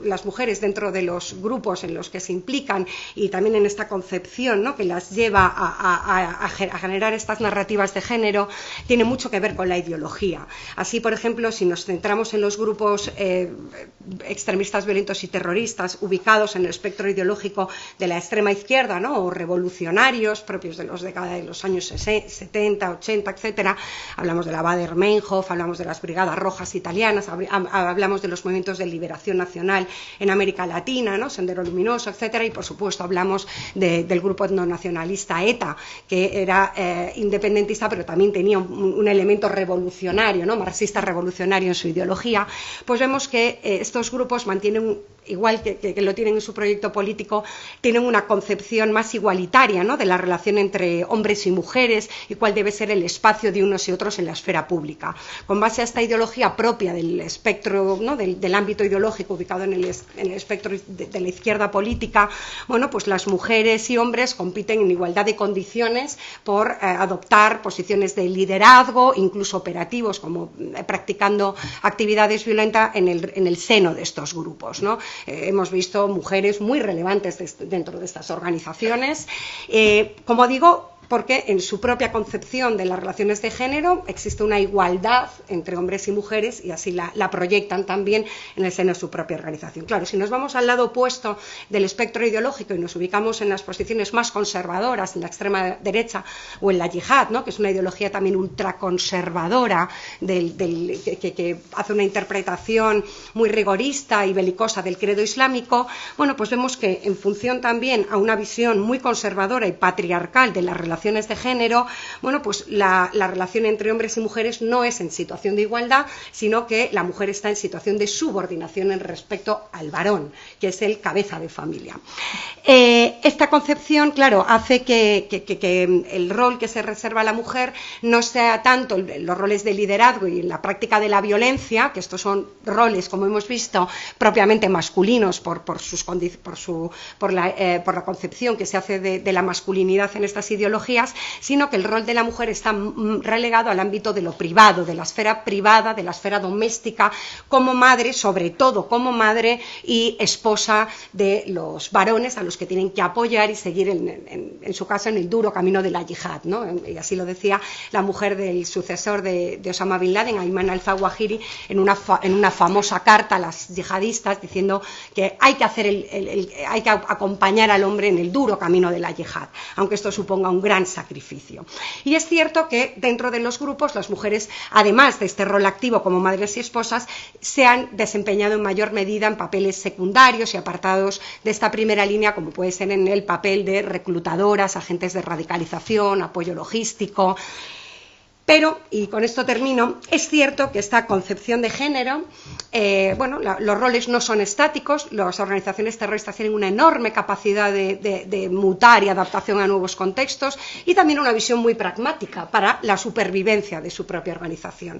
las mujeres dentro de los grupos en los que se implican y también en esta concepción, ¿no?, que las lleva a generar estas narrativas de género, tiene mucho que ver con la ideología. Así, por ejemplo, si nos centramos en los grupos extremistas violentos y terroristas ubicados en el espectro ideológico de la extrema izquierda, ¿no?, o revolucionarios propios de los años 70, 80, etcétera, hablamos de la Baader-Meinhof, hablamos de las Brigadas Rojas italianas, hablamos de los movimientos de liberación nacional en América Latina, ¿no?, Sendero Luminoso, etcétera, y por supuesto hablamos del grupo etnonacionalista ETA, que era independentista, pero también tenía un elemento revolucionario, ¿no?, marxista revolucionario en su ideología. Pues vemos que estos grupos mantienen, igual que lo tienen en su proyecto político, tienen una concepción más igualitaria, ¿no?, de la relación entre hombres y mujeres y cuál debe ser el espacio de unos y otros en la esfera pública. Con base a esta ideología propia del espectro, ¿no?, del ámbito ideológico ubicado en el espectro de la izquierda política, bueno, pues las mujeres y hombres compiten en igualdad de condiciones por adoptar posiciones de liderazgo, incluso operativos, como practicando actividades violentas en el seno de estos grupos, ¿no? Hemos visto mujeres muy relevantes dentro de estas organizaciones. Como digo, porque en su propia concepción de las relaciones de género existe una igualdad entre hombres y mujeres y así la proyectan también en el seno de su propia organización. Claro, si nos vamos al lado opuesto del espectro ideológico y nos ubicamos en las posiciones más conservadoras, en la extrema derecha o en la yihad, ¿no?, que es una ideología también ultraconservadora que hace una interpretación muy rigorista y belicosa del credo islámico, bueno, pues vemos que en función también a una visión muy conservadora y patriarcal de las relaciones de género, bueno, pues la relación entre hombres y mujeres no es en situación de igualdad, sino que la mujer está en situación de subordinación en respecto al varón, que es el cabeza de familia. Esta concepción, claro, hace que el rol que se reserva a la mujer no sea tanto los roles de liderazgo y la práctica de la violencia, que estos son roles, como hemos visto, propiamente masculinos por la concepción que se hace de la masculinidad en estas ideologías, sino que el rol de la mujer está relegado al ámbito de lo privado, de la esfera privada, de la esfera doméstica, como madre, sobre todo como madre y esposa de los varones a los que tienen que apoyar y seguir, en su caso, en el duro camino de la yihad, ¿no? Y así lo decía la mujer del sucesor de Osama Bin Laden, Ayman al-Zawahiri, en una famosa carta a las yihadistas, diciendo que hay que acompañar al hombre en el duro camino de la yihad, aunque esto suponga un gran sacrificio. Y es cierto que dentro de los grupos las mujeres, además de este rol activo como madres y esposas, se han desempeñado en mayor medida en papeles secundarios y apartados de esta primera línea, como puede ser en el papel de reclutadoras, agentes de radicalización, apoyo logístico. Pero, y con esto termino, es cierto que esta concepción de género, los roles no son estáticos, las organizaciones terroristas tienen una enorme capacidad de mutar y adaptación a nuevos contextos y también una visión muy pragmática para la supervivencia de su propia organización.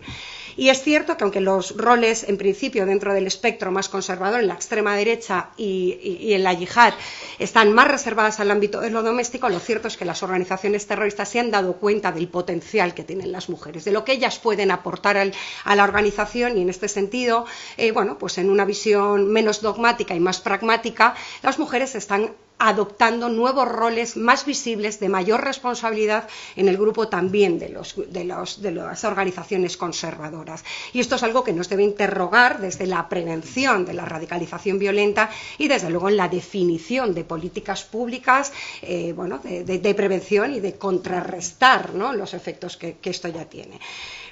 Y es cierto que aunque los roles, en principio, dentro del espectro más conservador, en la extrema derecha y en la yihad, están más reservadas al ámbito de lo doméstico, lo cierto es que las organizaciones terroristas se han dado cuenta del potencial que tienen las mujeres, de lo que ellas pueden aportar a la organización y en este sentido, pues en una visión menos dogmática y más pragmática, las mujeres están adoptando nuevos roles más visibles de mayor responsabilidad en el grupo también de las organizaciones conservadoras. Y esto es algo que nos debe interrogar desde la prevención de la radicalización violenta y desde luego en la definición de políticas públicas de prevención y de contrarrestar, ¿no?, los efectos que esto ya tiene.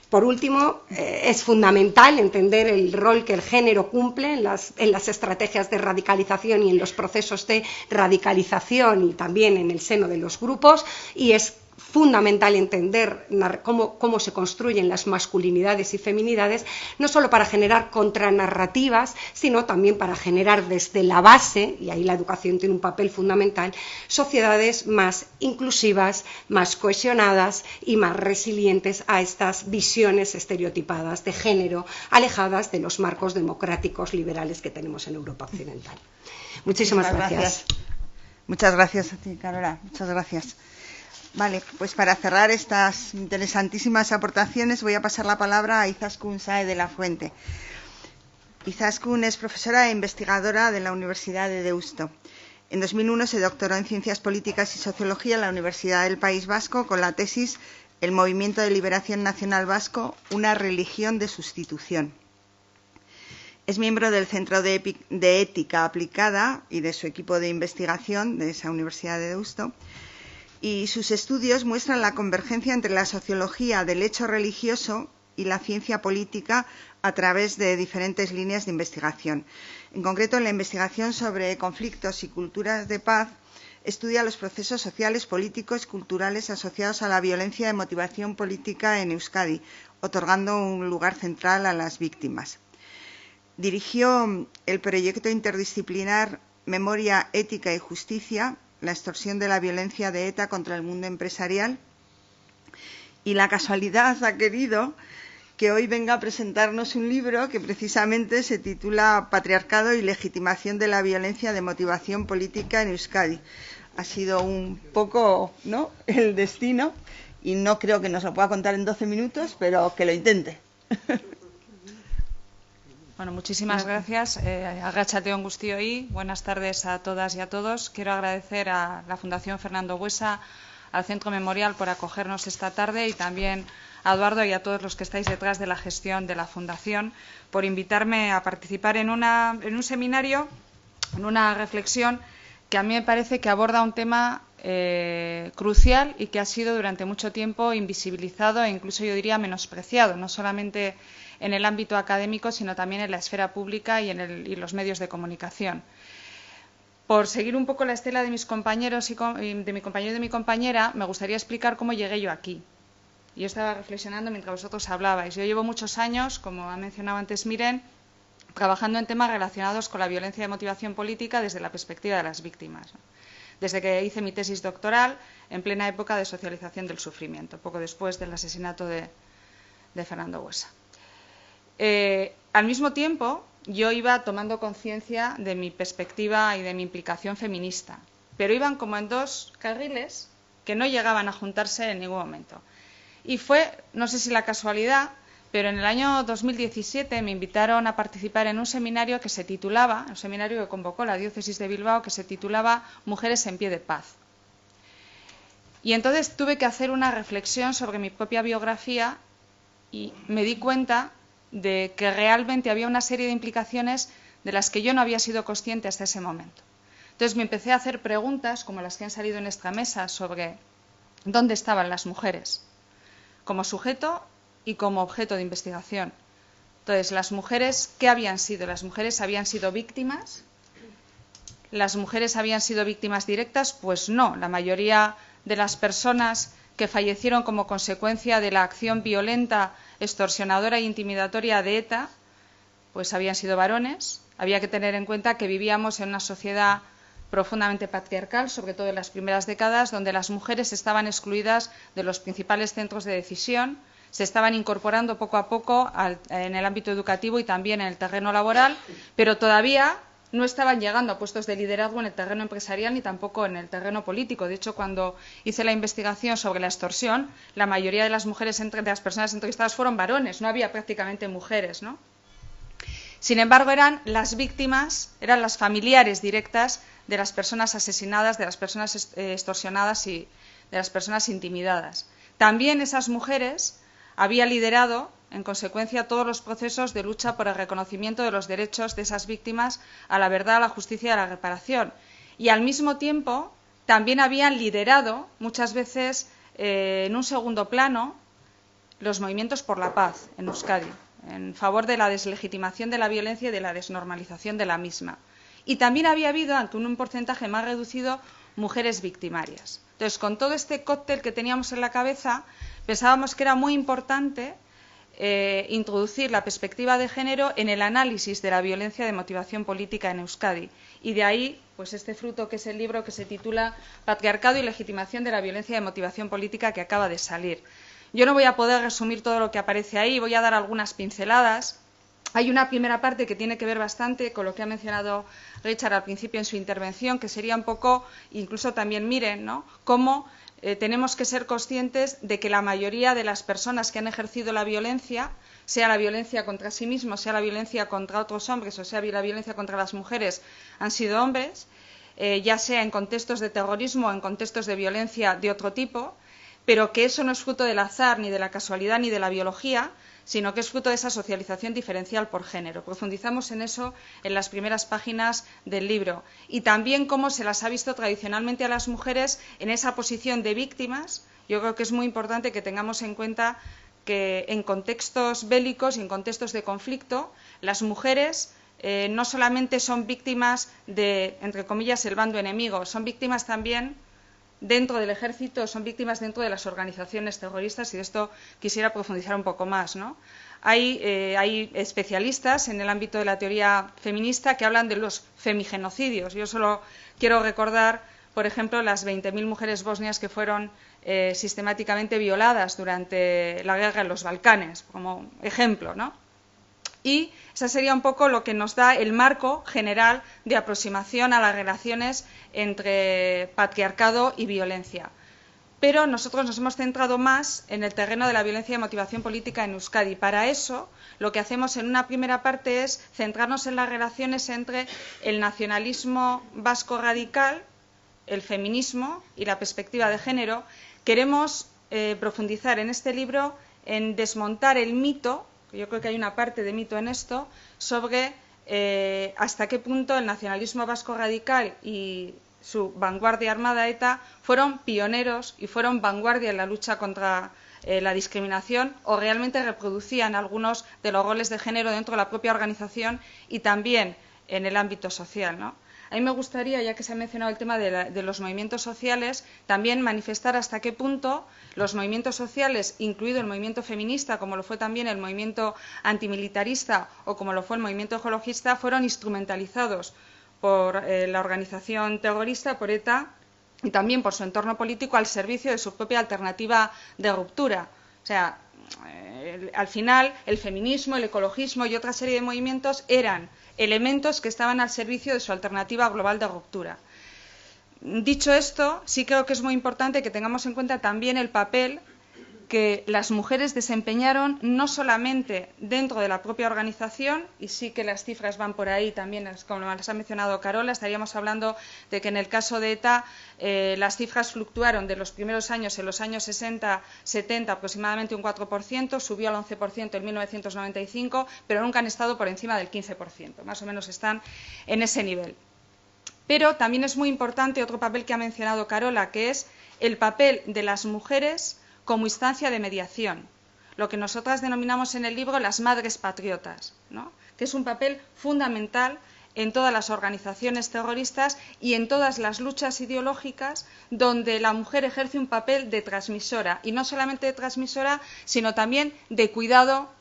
Por último, es fundamental entender el rol que el género cumple en las estrategias de radicalización y en los procesos de radicalización y también en el seno de los grupos, y es fundamental entender cómo se construyen las masculinidades y feminidades, no solo para generar contranarrativas, sino también para generar desde la base, y ahí la educación tiene un papel fundamental, sociedades más inclusivas, más cohesionadas y más resilientes a estas visiones estereotipadas de género, alejadas de los marcos democráticos liberales que tenemos en Europa occidental. Muchísimas gracias. Muchas gracias a ti, Carola. Muchas gracias. Vale, pues para cerrar estas interesantísimas aportaciones voy a pasar la palabra a Izaskun Sáez de la Fuente. Izaskun es profesora e investigadora de la Universidad de Deusto. En 2001 se doctoró en Ciencias Políticas y Sociología en la Universidad del País Vasco con la tesis El Movimiento de Liberación Nacional Vasco, una religión de sustitución. Es miembro del Centro de Ética Aplicada y de su equipo de investigación de esa Universidad de Deusto. Y sus estudios muestran la convergencia entre la sociología del hecho religioso y la ciencia política a través de diferentes líneas de investigación. En concreto, en la investigación sobre conflictos y culturas de paz, estudia los procesos sociales, políticos y culturales asociados a la violencia de motivación política en Euskadi, otorgando un lugar central a las víctimas. Dirigió el proyecto interdisciplinar Memoria, Ética y Justicia, la extorsión de la violencia de ETA contra el mundo empresarial, y la casualidad ha querido que hoy venga a presentarnos un libro que precisamente se titula Patriarcado y legitimación de la violencia de motivación política en Euskadi. Ha sido un poco, ¿no?, el destino, y no creo que nos lo pueda contar en 12 minutos, pero que lo intente. Bueno, muchísimas gracias. Arratsalde-on guztioi. Buenas tardes a todas y a todos. Quiero agradecer a la Fundación Fernando Buesa, al Centro Memorial por acogernos esta tarde y también a Eduardo y a todos los que estáis detrás de la gestión de la Fundación por invitarme a participar en un seminario, en una reflexión que a mí me parece que aborda un tema crucial y que ha sido durante mucho tiempo invisibilizado e incluso yo diría menospreciado, no solamente en el ámbito académico, sino también en la esfera pública y en los medios de comunicación. Por seguir un poco la estela de mis compañeros de mi compañero y de mi compañera, me gustaría explicar cómo llegué yo aquí. Yo estaba reflexionando mientras vosotros hablabais. Yo llevo muchos años, como ha mencionado antes Miren, trabajando en temas relacionados con la violencia de motivación política desde la perspectiva de las víctimas, ¿no? Desde que hice mi tesis doctoral en plena época de socialización del sufrimiento, poco después del asesinato de Fernando Buesa. Al mismo tiempo, yo iba tomando conciencia de mi perspectiva y de mi implicación feminista, pero iban como en dos carriles que no llegaban a juntarse en ningún momento. Y fue, no sé si la casualidad, pero en el año 2017 me invitaron a participar en un seminario que se titulaba, un seminario que convocó la Diócesis de Bilbao, que se titulaba Mujeres en pie de paz. Y entonces tuve que hacer una reflexión sobre mi propia biografía y me di cuenta de que realmente había una serie de implicaciones de las que yo no había sido consciente hasta ese momento. Entonces me empecé a hacer preguntas, como las que han salido en esta mesa, sobre dónde estaban las mujeres, como sujeto y como objeto de investigación. Entonces, las mujeres, ¿qué habían sido? Las mujeres habían sido víctimas. ¿Las mujeres habían sido víctimas directas? Pues no. La mayoría de las personas que fallecieron como consecuencia de la acción violenta, extorsionadora e intimidatoria de ETA, pues habían sido varones. Había que tener en cuenta que vivíamos en una sociedad profundamente patriarcal, sobre todo en las primeras décadas, donde las mujeres estaban excluidas de los principales centros de decisión, se estaban incorporando poco a poco en el ámbito educativo y también en el terreno laboral, pero todavía no estaban llegando a puestos de liderazgo en el terreno empresarial ni tampoco en el terreno político. De hecho, cuando hice la investigación sobre la extorsión, la mayoría de las mujeres, de las personas entrevistadas fueron varones, no había prácticamente mujeres, ¿no? Sin embargo, eran las víctimas, eran las familiares directas de las personas asesinadas, de las personas extorsionadas y de las personas intimidadas. También esas mujeres habían liderado, en consecuencia, todos los procesos de lucha por el reconocimiento de los derechos de esas víctimas a la verdad, a la justicia y a la reparación. Y al mismo tiempo, también habían liderado, muchas veces en un segundo plano, los movimientos por la paz en Euskadi, en favor de la deslegitimación de la violencia y de la desnormalización de la misma. Y también había habido, aunque en un porcentaje más reducido, mujeres victimarias. Entonces, con todo este cóctel que teníamos en la cabeza, pensábamos que era muy importante introducir la perspectiva de género en el análisis de la violencia de motivación política en Euskadi. Y de ahí, pues este fruto que es el libro que se titula Patriarcado y legitimación de la violencia de motivación política, que acaba de salir. Yo no voy a poder resumir todo lo que aparece ahí, voy a dar algunas pinceladas. Hay una primera parte que tiene que ver bastante con lo que ha mencionado Richard al principio en su intervención, que sería un poco, incluso también miren, ¿no?, cómo tenemos que ser conscientes de que la mayoría de las personas que han ejercido la violencia, sea la violencia contra sí mismos, sea la violencia contra otros hombres o sea la violencia contra las mujeres, han sido hombres, ya sea en contextos de terrorismo o en contextos de violencia de otro tipo, pero que eso no es fruto del azar, ni de la casualidad, ni de la biología, sino que es fruto de esa socialización diferencial por género. Profundizamos en eso en las primeras páginas del libro. Y también cómo se las ha visto tradicionalmente a las mujeres en esa posición de víctimas. Yo creo que es muy importante que tengamos en cuenta que en contextos bélicos y en contextos de conflicto, las mujeres no solamente son víctimas de, entre comillas, el bando enemigo, son víctimas también dentro del ejército, son víctimas dentro de las organizaciones terroristas, y de esto quisiera profundizar un poco más, ¿no? Hay especialistas en el ámbito de la teoría feminista que hablan de los femigenocidios. Yo solo quiero recordar, por ejemplo, las 20.000 mujeres bosnias que fueron sistemáticamente violadas durante la guerra en los Balcanes, como ejemplo, ¿no? Y ese sería un poco lo que nos da el marco general de aproximación a las relaciones entre patriarcado y violencia. Pero nosotros nos hemos centrado más en el terreno de la violencia de motivación política en Euskadi. Para eso, lo que hacemos en una primera parte es centrarnos en las relaciones entre el nacionalismo vasco radical, el feminismo y la perspectiva de género. Queremos profundizar en este libro en desmontar el mito, yo creo que hay una parte de mito en esto, sobre hasta qué punto el nacionalismo vasco radical y su vanguardia armada ETA fueron pioneros y fueron vanguardia en la lucha contra la discriminación, o realmente reproducían algunos de los roles de género dentro de la propia organización y también en el ámbito social, ¿no? A mí me gustaría, ya que se ha mencionado el tema de los movimientos sociales, también manifestar hasta qué punto los movimientos sociales, incluido el movimiento feminista, como lo fue también el movimiento antimilitarista o como lo fue el movimiento ecologista, fueron instrumentalizados por la organización terrorista, por ETA, y también por su entorno político al servicio de su propia alternativa de ruptura. O sea, al final el feminismo, el ecologismo y otra serie de movimientos eran elementos que estaban al servicio de su alternativa global de ruptura. Dicho esto, sí creo que es muy importante que tengamos en cuenta también el papel que las mujeres desempeñaron no solamente dentro de la propia organización, y sí que las cifras van por ahí también, como las ha mencionado Carola. Estaríamos hablando de que en el caso de ETA las cifras fluctuaron de los primeros años, en los años 60-70 aproximadamente un 4%, subió al 11% en 1995, pero nunca han estado por encima del 15%, más o menos están en ese nivel. Pero también es muy importante otro papel que ha mencionado Carola, que es el papel de las mujeres como instancia de mediación, lo que nosotras denominamos en el libro las madres patriotas, ¿no?, que es un papel fundamental en todas las organizaciones terroristas y en todas las luchas ideológicas donde la mujer ejerce un papel de transmisora, y no solamente de transmisora, sino también de cuidado,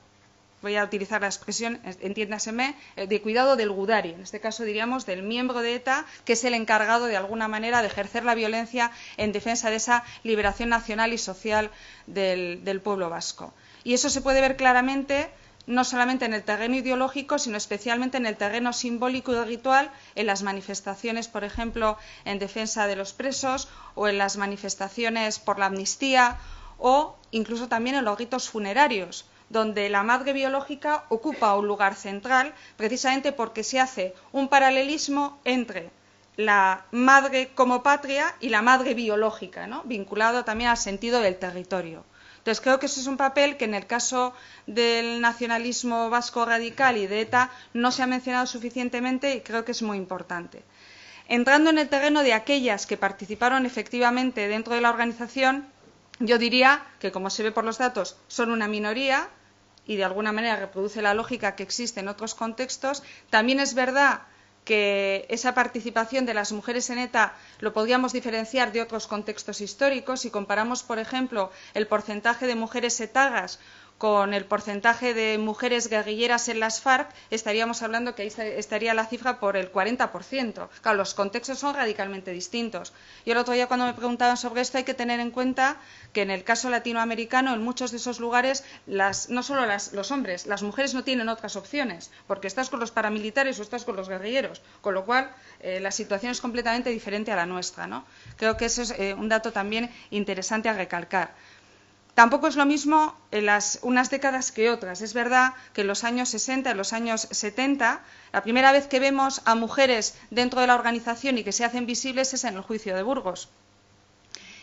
voy a utilizar la expresión, entiéndaseme, de cuidado del gudari, en este caso diríamos del miembro de ETA, que es el encargado de alguna manera de ejercer la violencia en defensa de esa liberación nacional y social del pueblo vasco. Y eso se puede ver claramente no solamente en el terreno ideológico, sino especialmente en el terreno simbólico y ritual, en las manifestaciones, por ejemplo, en defensa de los presos, o en las manifestaciones por la amnistía, o incluso también en los ritos funerarios, donde la madre biológica ocupa un lugar central, precisamente porque se hace un paralelismo entre la madre como patria y la madre biológica, ¿no?, vinculado también al sentido del territorio. Entonces creo que ese es un papel que en el caso del nacionalismo vasco radical y de ETA no se ha mencionado suficientemente, y creo que es muy importante. Entrando en el terreno de aquellas que participaron efectivamente dentro de la organización, yo diría que, como se ve por los datos, son una minoría y de alguna manera reproduce la lógica que existe en otros contextos. También es verdad que esa participación de las mujeres en ETA lo podríamos diferenciar de otros contextos históricos. Si comparamos, por ejemplo, el porcentaje de mujeres etagas con el porcentaje de mujeres guerrilleras en las FARC, estaríamos hablando que ahí estaría la cifra por el 40%. Claro, los contextos son radicalmente distintos. Yo el otro día, cuando me preguntaban sobre esto, hay que tener en cuenta que en el caso latinoamericano, en muchos de esos lugares, no solo los hombres, las mujeres no tienen otras opciones, porque estás con los paramilitares o estás con los guerrilleros, con lo cual la situación es completamente diferente a la nuestra, ¿no? Creo que eso es un dato también interesante a recalcar. Tampoco es lo mismo unas décadas que otras. Es verdad que en los años 60, en los años 70, la primera vez que vemos a mujeres dentro de la organización y que se hacen visibles es en el juicio de Burgos.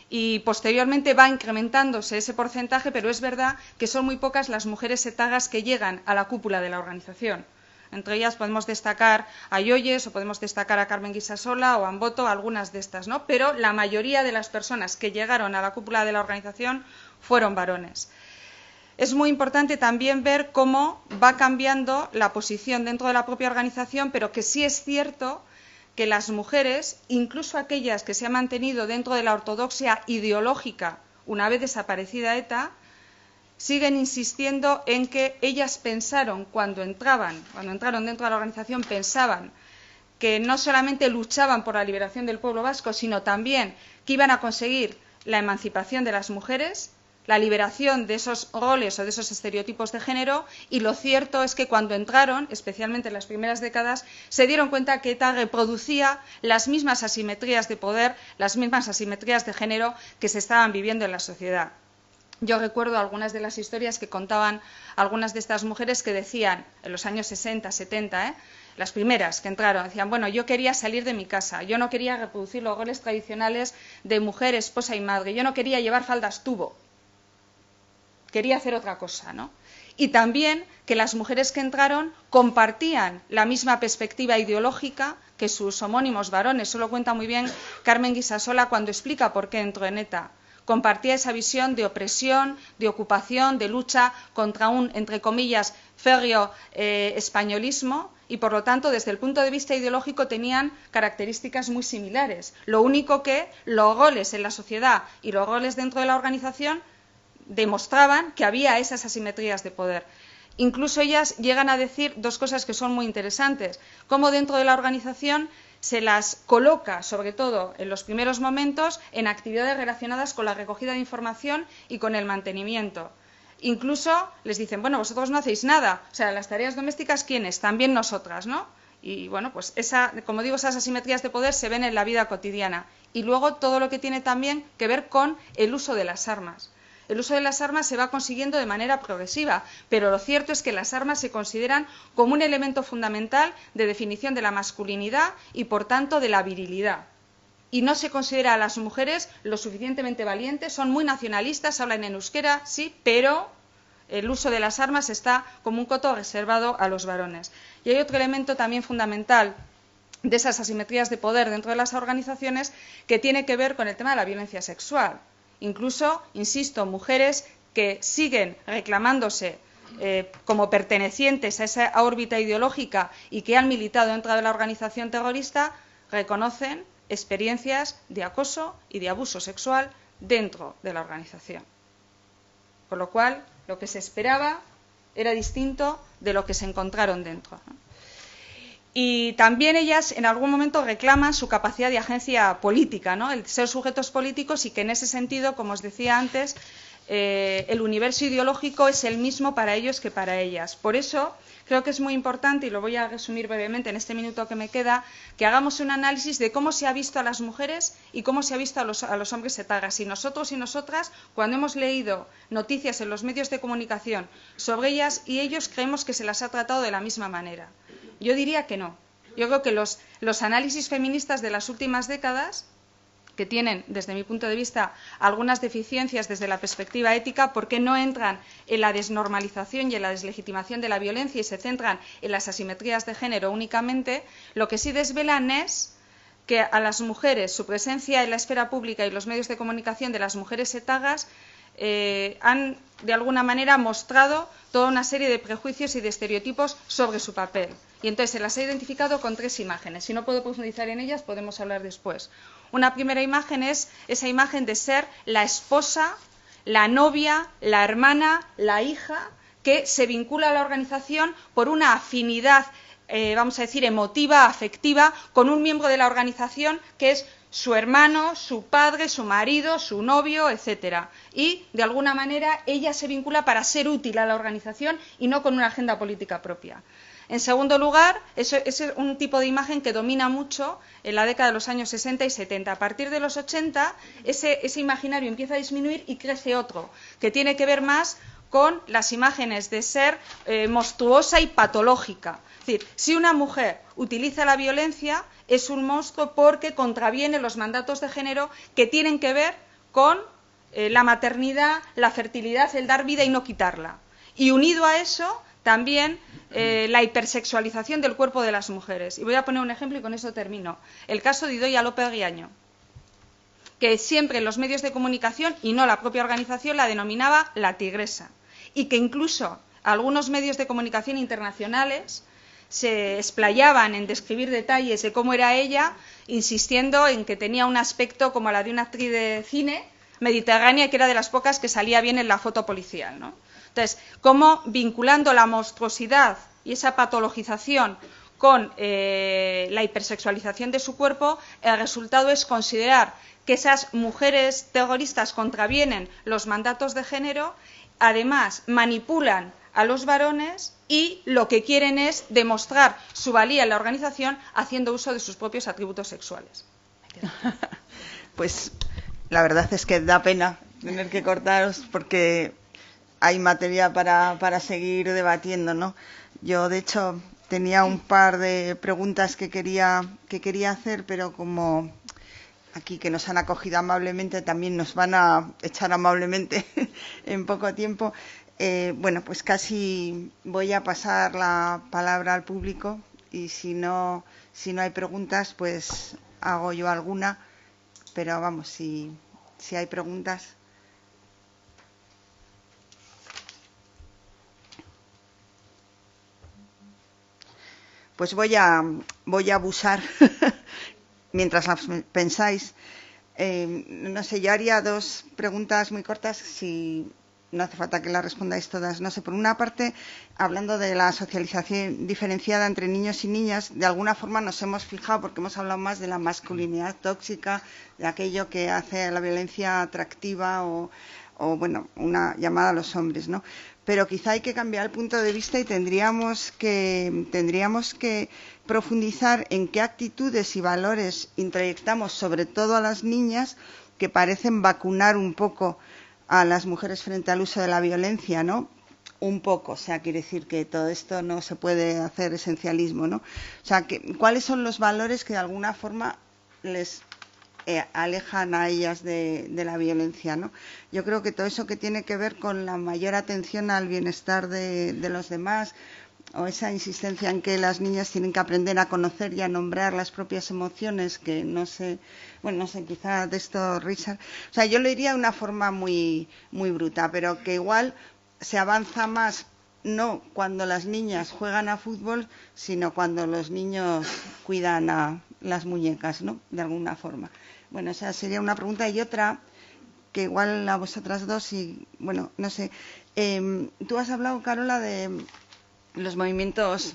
Y posteriormente va incrementándose ese porcentaje, pero es verdad que son muy pocas las mujeres etagas que llegan a la cúpula de la organización. Entre ellas podemos destacar a Yoyes o podemos destacar a Carmen Guisasola o a Amboto, algunas de estas, ¿no? Pero la mayoría de las personas que llegaron a la cúpula de la organización fueron varones. Es muy importante también ver cómo va cambiando la posición dentro de la propia organización, pero que sí es cierto que las mujeres, incluso aquellas que se han mantenido dentro de la ortodoxia ideológica una vez desaparecida ETA, siguen insistiendo en que ellas pensaron cuando entraron dentro de la organización, pensaban que no solamente luchaban por la liberación del pueblo vasco, sino también que iban a conseguir la emancipación de las mujeres, la liberación de esos roles o de esos estereotipos de género, y lo cierto es que cuando entraron, especialmente en las primeras décadas, se dieron cuenta que ETA reproducía las mismas asimetrías de poder, las mismas asimetrías de género que se estaban viviendo en la sociedad. Yo recuerdo algunas de las historias que contaban algunas de estas mujeres que decían, en los años 60, 70, las primeras que entraron, decían, bueno, yo quería salir de mi casa, yo no quería reproducir los roles tradicionales de mujer, esposa y madre, yo no quería llevar faldas tubo, quería hacer otra cosa, ¿no? Y también que las mujeres que entraron compartían la misma perspectiva ideológica que sus homónimos varones. Eso lo cuenta muy bien Carmen Guisasola cuando explica por qué entró en ETA. Compartía esa visión de opresión, de ocupación, de lucha contra un, entre comillas, férreo españolismo, y por lo tanto, desde el punto de vista ideológico, tenían características muy similares. Lo único que los roles en la sociedad y los roles dentro de la organización demostraban que había esas asimetrías de poder. Incluso ellas llegan a decir dos cosas que son muy interesantes, cómo dentro de la organización se las coloca, sobre todo en los primeros momentos, en actividades relacionadas con la recogida de información y con el mantenimiento. Incluso les dicen, bueno, vosotros no hacéis nada, o sea, las tareas domésticas, ¿quiénes? También nosotras, ¿no? Y bueno, pues como digo, esas asimetrías de poder se ven en la vida cotidiana. Y luego todo lo que tiene también que ver con el uso de las armas. El uso de las armas se va consiguiendo de manera progresiva, pero lo cierto es que las armas se consideran como un elemento fundamental de definición de la masculinidad y, por tanto, de la virilidad. Y no se considera a las mujeres lo suficientemente valientes, son muy nacionalistas, hablan en euskera, sí, pero el uso de las armas está como un coto reservado a los varones. Y hay otro elemento también fundamental de esas asimetrías de poder dentro de las organizaciones que tiene que ver con el tema de la violencia sexual. Incluso, insisto, mujeres que siguen reclamándose como pertenecientes a esa órbita ideológica y que han militado dentro de la organización terrorista, reconocen experiencias de acoso y de abuso sexual dentro de la organización. Con lo cual, lo que se esperaba era distinto de lo que se encontraron dentro, ¿no? Y también ellas en algún momento reclaman su capacidad de agencia política, ¿no? El ser sujetos políticos, y que en ese sentido, como os decía antes, el universo ideológico es el mismo para ellos que para ellas. Por eso creo que es muy importante, y lo voy a resumir brevemente en este minuto que me queda, que hagamos un análisis de cómo se ha visto a las mujeres y cómo se ha visto a los hombres etagas. Y nosotros y nosotras, cuando hemos leído noticias en los medios de comunicación sobre ellas y ellos, creemos que se las ha tratado de la misma manera. Yo diría que no. Yo creo que los análisis feministas de las últimas décadas, que tienen, desde mi punto de vista, algunas deficiencias desde la perspectiva ética, porque no entran en la desnormalización y en la deslegitimación de la violencia y se centran en las asimetrías de género únicamente, lo que sí desvelan es que a las mujeres, su presencia en la esfera pública y los medios de comunicación de las mujeres etagas han, de alguna manera, mostrado toda una serie de prejuicios y de estereotipos sobre su papel. Y entonces se las ha identificado con 3 imágenes. Si no puedo profundizar en ellas, podemos hablar después. Una primera imagen es esa imagen de ser la esposa, la novia, la hermana, la hija, que se vincula a la organización por una afinidad, vamos a decir, emotiva, afectiva, con un miembro de la organización que es su hermano, su padre, su marido, su novio, etcétera. Y, de alguna manera, ella se vincula para ser útil a la organización y no con una agenda política propia. En segundo lugar, ese es un tipo de imagen que domina mucho en la década de los años 60 y 70. A partir de los 80, ese imaginario empieza a disminuir y crece otro, que tiene que ver más con las imágenes de ser monstruosa y patológica. Es decir, si una mujer utiliza la violencia, es un monstruo porque contraviene los mandatos de género que tienen que ver con la maternidad, la fertilidad, el dar vida y no quitarla. Y unido a eso, también la hipersexualización del cuerpo de las mujeres. Y voy a poner un ejemplo y con eso termino. El caso de Idoia López Guiaño, que siempre en los medios de comunicación, y no la propia organización, la denominaba la tigresa. Y que incluso algunos medios de comunicación internacionales se explayaban en describir detalles de cómo era ella, insistiendo en que tenía un aspecto como la de una actriz de cine mediterránea, que era de las pocas que salía bien en la foto policial, ¿no? Entonces, cómo vinculando la monstruosidad y esa patologización con la hipersexualización de su cuerpo, el resultado es considerar que esas mujeres terroristas contravienen los mandatos de género, además manipulan a los varones y lo que quieren es demostrar su valía en la organización haciendo uso de sus propios atributos sexuales. Pues la verdad es que da pena tener que cortaros porque hay materia para seguir debatiendo, ¿no? Yo, de hecho, tenía un par de preguntas que quería hacer, pero como aquí que nos han acogido amablemente, también nos van a echar amablemente en poco tiempo. Bueno, pues casi voy a pasar la palabra al público y si no hay preguntas, pues hago yo alguna, pero vamos, si hay preguntas. Pues voy a abusar mientras las pensáis. No sé, yo haría 2 preguntas muy cortas, si no hace falta que las respondáis todas. No sé, por una parte, hablando de la socialización diferenciada entre niños y niñas, de alguna forma nos hemos fijado, porque hemos hablado más de la masculinidad tóxica, de aquello que hace a la violencia atractiva o bueno, una llamada a los hombres, ¿no? Pero quizá hay que cambiar el punto de vista y tendríamos que profundizar en qué actitudes y valores introyectamos, sobre todo a las niñas, que parecen vacunar un poco a las mujeres frente al uso de la violencia, ¿no? Un poco, o sea, quiere decir que todo esto no se puede hacer esencialismo, ¿no? O sea, ¿cuáles son los valores que de alguna forma les alejan a ellas de la violencia, ¿no? Yo creo que todo eso que tiene que ver con la mayor atención al bienestar de los demás, o esa insistencia en que las niñas tienen que aprender a conocer y a nombrar las propias emociones, que no sé, quizá de esto Richard, o sea, yo lo diría de una forma muy, muy bruta, pero que igual se avanza más no cuando las niñas juegan a fútbol, sino cuando los niños cuidan a las muñecas, ¿no? De alguna forma. Bueno, esa sería una pregunta. Y otra, que igual a vosotras dos, y bueno, no sé. Tú has hablado, Carola, de los movimientos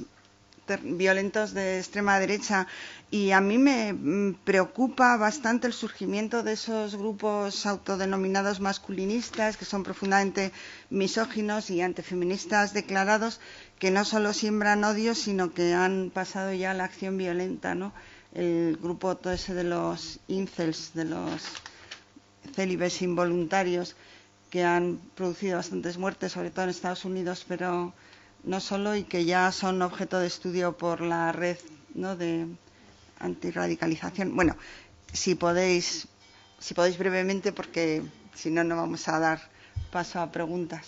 violentos de extrema derecha, y a mí me preocupa bastante el surgimiento de esos grupos autodenominados masculinistas, que son profundamente misóginos y antifeministas declarados, que no solo siembran odio, sino que han pasado ya a la acción violenta, ¿no? El grupo todo ese de los incels, de los célibes involuntarios, que han producido bastantes muertes, sobre todo en Estados Unidos, pero no solo, y que ya son objeto de estudio por la red, ¿no?, de antirradicalización. Bueno, si podéis brevemente, porque si no, no vamos a dar paso a preguntas.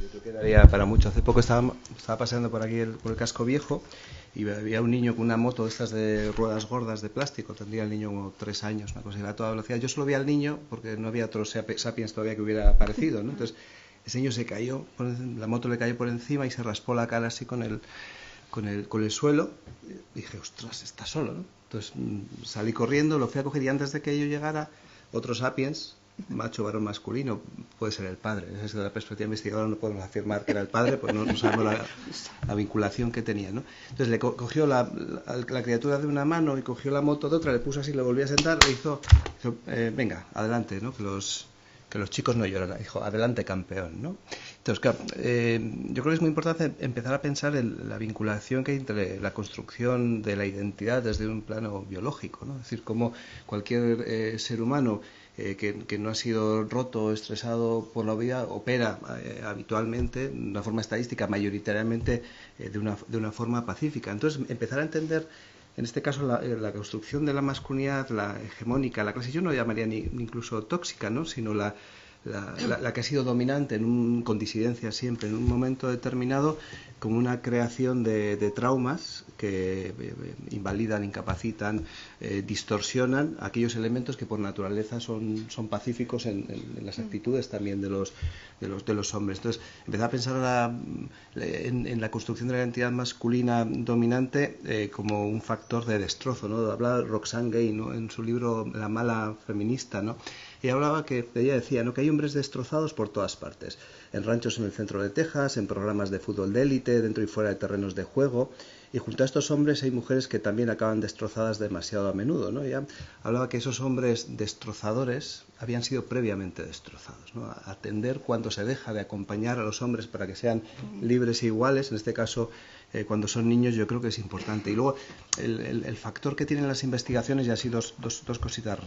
Yo creo que daría para mucho. Hace poco estaba paseando por aquí por el casco viejo y había un niño con una moto de estas de ruedas gordas de plástico. Tendría el niño como 3 años, una cosa, iba a toda velocidad. Yo solo vi al niño porque no había otro Sapiens todavía que hubiera aparecido, ¿no? Entonces ese niño se cayó, la moto le cayó por encima y se raspó la cara así con el suelo. Y dije, ostras, está solo, ¿no? Entonces salí corriendo, lo fui a coger y antes de que yo llegara, otro sapiens, macho, varón, masculino, puede ser el padre. Desde la perspectiva investigadora no podemos afirmar que era el padre, pues no sabemos la vinculación que tenía, ¿no? Entonces le cogió la criatura de una mano y cogió la moto de otra, le puso así, le volvió a sentar, le hizo venga, adelante, ¿no? Que los chicos no lloran, dijo, adelante campeón, ¿no? Entonces, claro, yo creo que es muy importante empezar a pensar en la vinculación que hay entre la construcción de la identidad desde un plano biológico, ¿no? Es decir, cómo cualquier ser humano que no ha sido roto o estresado por la vida opera habitualmente, de una forma estadística, mayoritariamente de una forma pacífica. Entonces, empezar a entender, en este caso, la construcción de la masculinidad, la hegemónica, la clase, yo no la llamaría ni incluso tóxica, ¿no? Sino la que ha sido dominante con disidencia siempre, en un momento determinado, como una creación de traumas que invalidan, incapacitan, distorsionan aquellos elementos que por naturaleza son pacíficos en las actitudes también de los hombres. Entonces, empezar a pensar en la construcción de la identidad masculina dominante como un factor de destrozo, ¿no? Habla Roxane Gay, ¿no? En su libro La mala feminista, ¿no? Y ella decía, ¿no?, que hay hombres destrozados por todas partes, en ranchos en el centro de Texas, en programas de fútbol de élite, dentro y fuera de terrenos de juego, y junto a estos hombres hay mujeres que también acaban destrozadas demasiado a menudo, ¿no? Ella hablaba que esos hombres destrozadores habían sido previamente destrozados, ¿no? Atender cuando se deja de acompañar a los hombres para que sean libres e iguales, en este caso cuando son niños, yo creo que es importante. Y luego el factor que tienen las investigaciones, y así dos cositas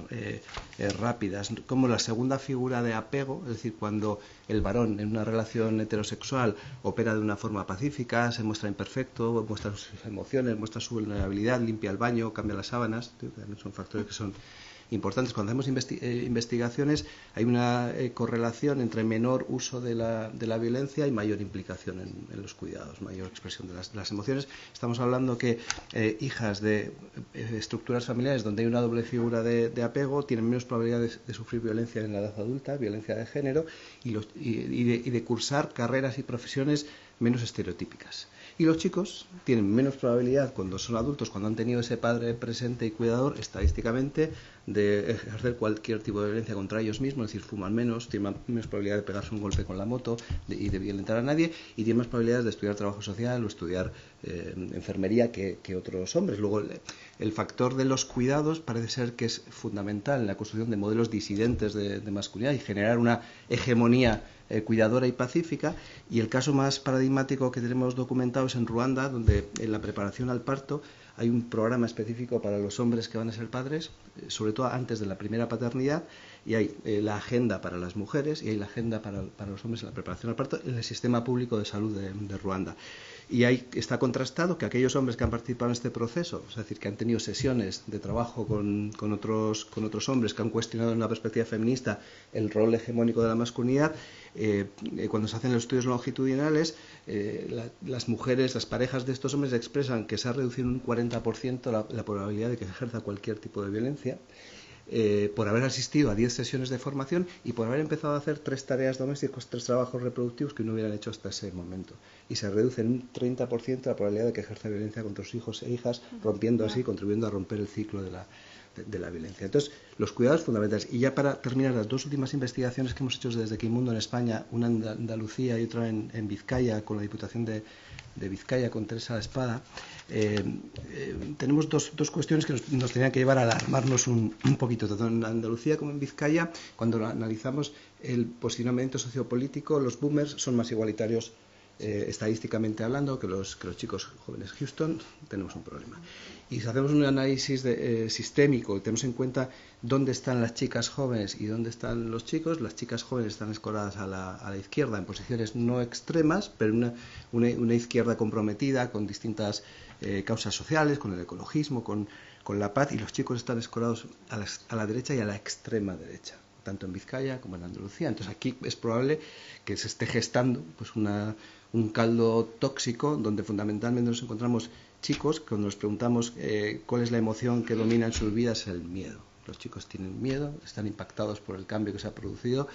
rápidas, como la segunda figura de apego, es decir, cuando el varón en una relación heterosexual opera de una forma pacífica, se muestra imperfecto, muestra sus emociones, muestra su vulnerabilidad, limpia el baño, cambia las sábanas, también son factores que son importantes. Cuando hacemos investigaciones hay una correlación entre menor uso de la violencia y mayor implicación en los cuidados, mayor expresión de las emociones. Estamos hablando que hijas de estructuras familiares donde hay una doble figura de apego tienen menos probabilidades de sufrir violencia en la edad adulta, violencia de género, y de cursar carreras y profesiones menos estereotípicas. Y los chicos tienen menos probabilidad, cuando son adultos, cuando han tenido ese padre presente y cuidador, estadísticamente, de ejercer cualquier tipo de violencia contra ellos mismos, es decir, fuman menos, tienen menos probabilidad de pegarse un golpe con la moto y de violentar a nadie, y tienen más probabilidades de estudiar trabajo social o estudiar enfermería que otros hombres. Luego, el factor de los cuidados parece ser que es fundamental en la construcción de modelos disidentes de masculinidad y generar una hegemonía cuidadora y pacífica. Y el caso más paradigmático que tenemos documentado es en Ruanda, donde en la preparación al parto hay un programa específico para los hombres que van a ser padres, sobre todo antes de la primera paternidad, y hay la agenda para las mujeres y hay la agenda para los hombres en la preparación al parto en el sistema público de salud de Ruanda. Y ahí está contrastado que aquellos hombres que han participado en este proceso, es decir, que han tenido sesiones de trabajo con otros hombres que han cuestionado en una perspectiva feminista el rol hegemónico de la masculinidad, cuando se hacen los estudios longitudinales, las mujeres, las parejas de estos hombres expresan que se ha reducido un 40% la probabilidad de que se ejerza cualquier tipo de violencia, por haber asistido a 10 sesiones de formación y por haber empezado a hacer 3 tareas domésticas, 3 trabajos reproductivos que no hubieran hecho hasta ese momento. Y se reduce en un 30% la probabilidad de que ejerza violencia contra sus hijos e hijas, rompiendo así, contribuyendo a romper el ciclo de la violencia. Entonces, los cuidados fundamentales. Y ya para terminar, las 2 últimas investigaciones que hemos hecho desde Quimundo en España, una en Andalucía y otra en Vizcaya, con la Diputación de Vizcaya, con Teresa Espada, tenemos dos cuestiones que nos tenían que llevar a alarmarnos un poquito. Tanto en Andalucía como en Vizcaya, cuando analizamos el posicionamiento sociopolítico, los boomers son más igualitarios estadísticamente hablando que los chicos jóvenes. Houston, tenemos un problema. Y si hacemos un análisis sistémico, tenemos en cuenta dónde están las chicas jóvenes y dónde están los chicos. Las chicas jóvenes están escoradas a la izquierda en posiciones no extremas, pero una izquierda comprometida con distintas causas sociales, con el ecologismo, con la paz, y los chicos están escorados a la derecha y a la extrema derecha, tanto en Vizcaya como en Andalucía. Entonces aquí es probable que se esté gestando pues un caldo tóxico donde fundamentalmente nos encontramos chicos que cuando nos preguntamos cuál es la emoción que domina en sus vidas, es el miedo. Los chicos tienen miedo, están impactados por el cambio que se ha producido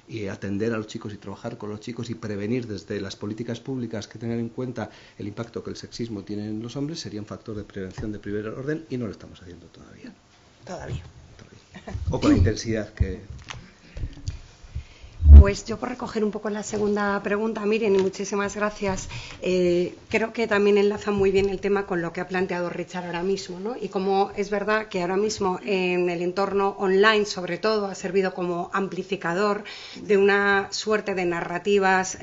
y atender a los chicos y trabajar con los chicos y prevenir desde las políticas públicas que tengan en cuenta el impacto que el sexismo tiene en los hombres sería un factor de prevención de primer orden y no lo estamos haciendo todavía. Todavía. O con la intensidad que... Pues yo por recoger un poco la segunda pregunta, Miriam, y muchísimas gracias. Creo que también enlaza muy bien el tema con lo que ha planteado Richard ahora mismo, ¿no? Y como es verdad que ahora mismo en el entorno online, sobre todo, ha servido como amplificador de una suerte de narrativas,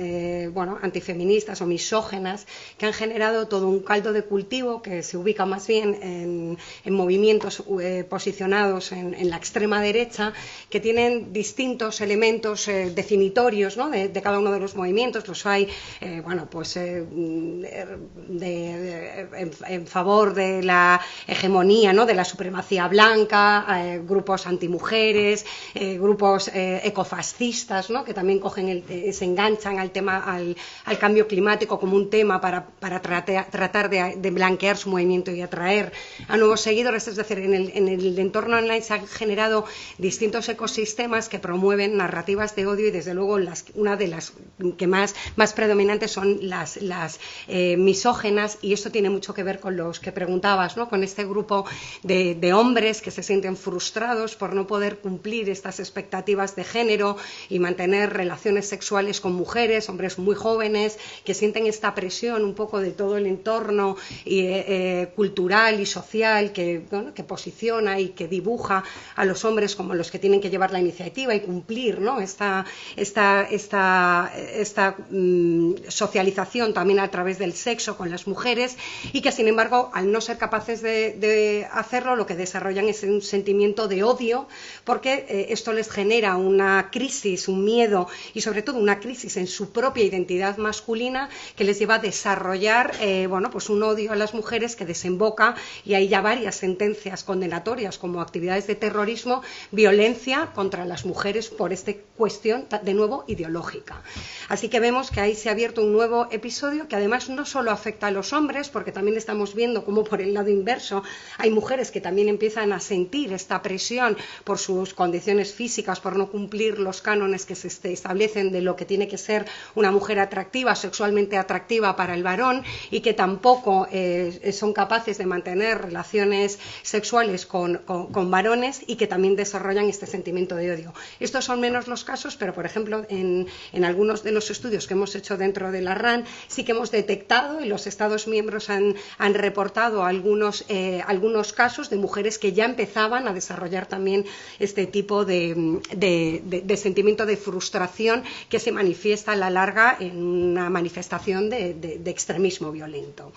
antifeministas o misógenas que han generado todo un caldo de cultivo que se ubica más bien en movimientos posicionados en la extrema derecha, que tienen distintos elementos definitorios, ¿no? de cada uno de los movimientos. Los hay en favor de la hegemonía, ¿no? de la supremacía blanca, grupos antimujeres, grupos ecofascistas, ¿no? que también se enganchan al tema al cambio climático como un tema para tratar de blanquear su movimiento y atraer a nuevos seguidores. Es decir, en el entorno online se han generado distintos ecosistemas que promueven narrativas de odio y desde luego una de las que más predominantes son las misógenas, y esto tiene mucho que ver con los que preguntabas, ¿no? Con este grupo de hombres que se sienten frustrados por no poder cumplir estas expectativas de género y mantener relaciones sexuales con mujeres, hombres muy jóvenes, que sienten esta presión un poco de todo el entorno cultural y social que posiciona y que dibuja a los hombres como los que tienen que llevar la iniciativa y cumplir, ¿no? esta socialización también a través del sexo con las mujeres, y que sin embargo al no ser capaces de hacerlo, lo que desarrollan es un sentimiento de odio, porque esto les genera una crisis, un miedo y sobre todo una crisis en su propia identidad masculina que les lleva a desarrollar un odio a las mujeres que desemboca, y hay ya varias sentencias condenatorias como actividades de terrorismo, violencia contra las mujeres por esta cuestión de nuevo ideológica. Así que vemos que ahí se ha abierto un nuevo episodio que además no solo afecta a los hombres, porque también estamos viendo cómo por el lado inverso hay mujeres que también empiezan a sentir esta presión por sus condiciones físicas, por no cumplir los cánones que se establecen de lo que tiene que ser una mujer atractiva, sexualmente atractiva para el varón, y que tampoco son capaces de mantener relaciones sexuales con varones, y que también desarrollan este sentimiento de odio. Estos son menos los casos, pero por ejemplo en algunos de los estudios que hemos hecho dentro de la RAN sí que hemos detectado, y los Estados miembros han reportado algunos casos de mujeres que ya empezaban a desarrollar también este tipo de sentimiento de frustración que se manifiesta a la larga en una manifestación de extremismo violento.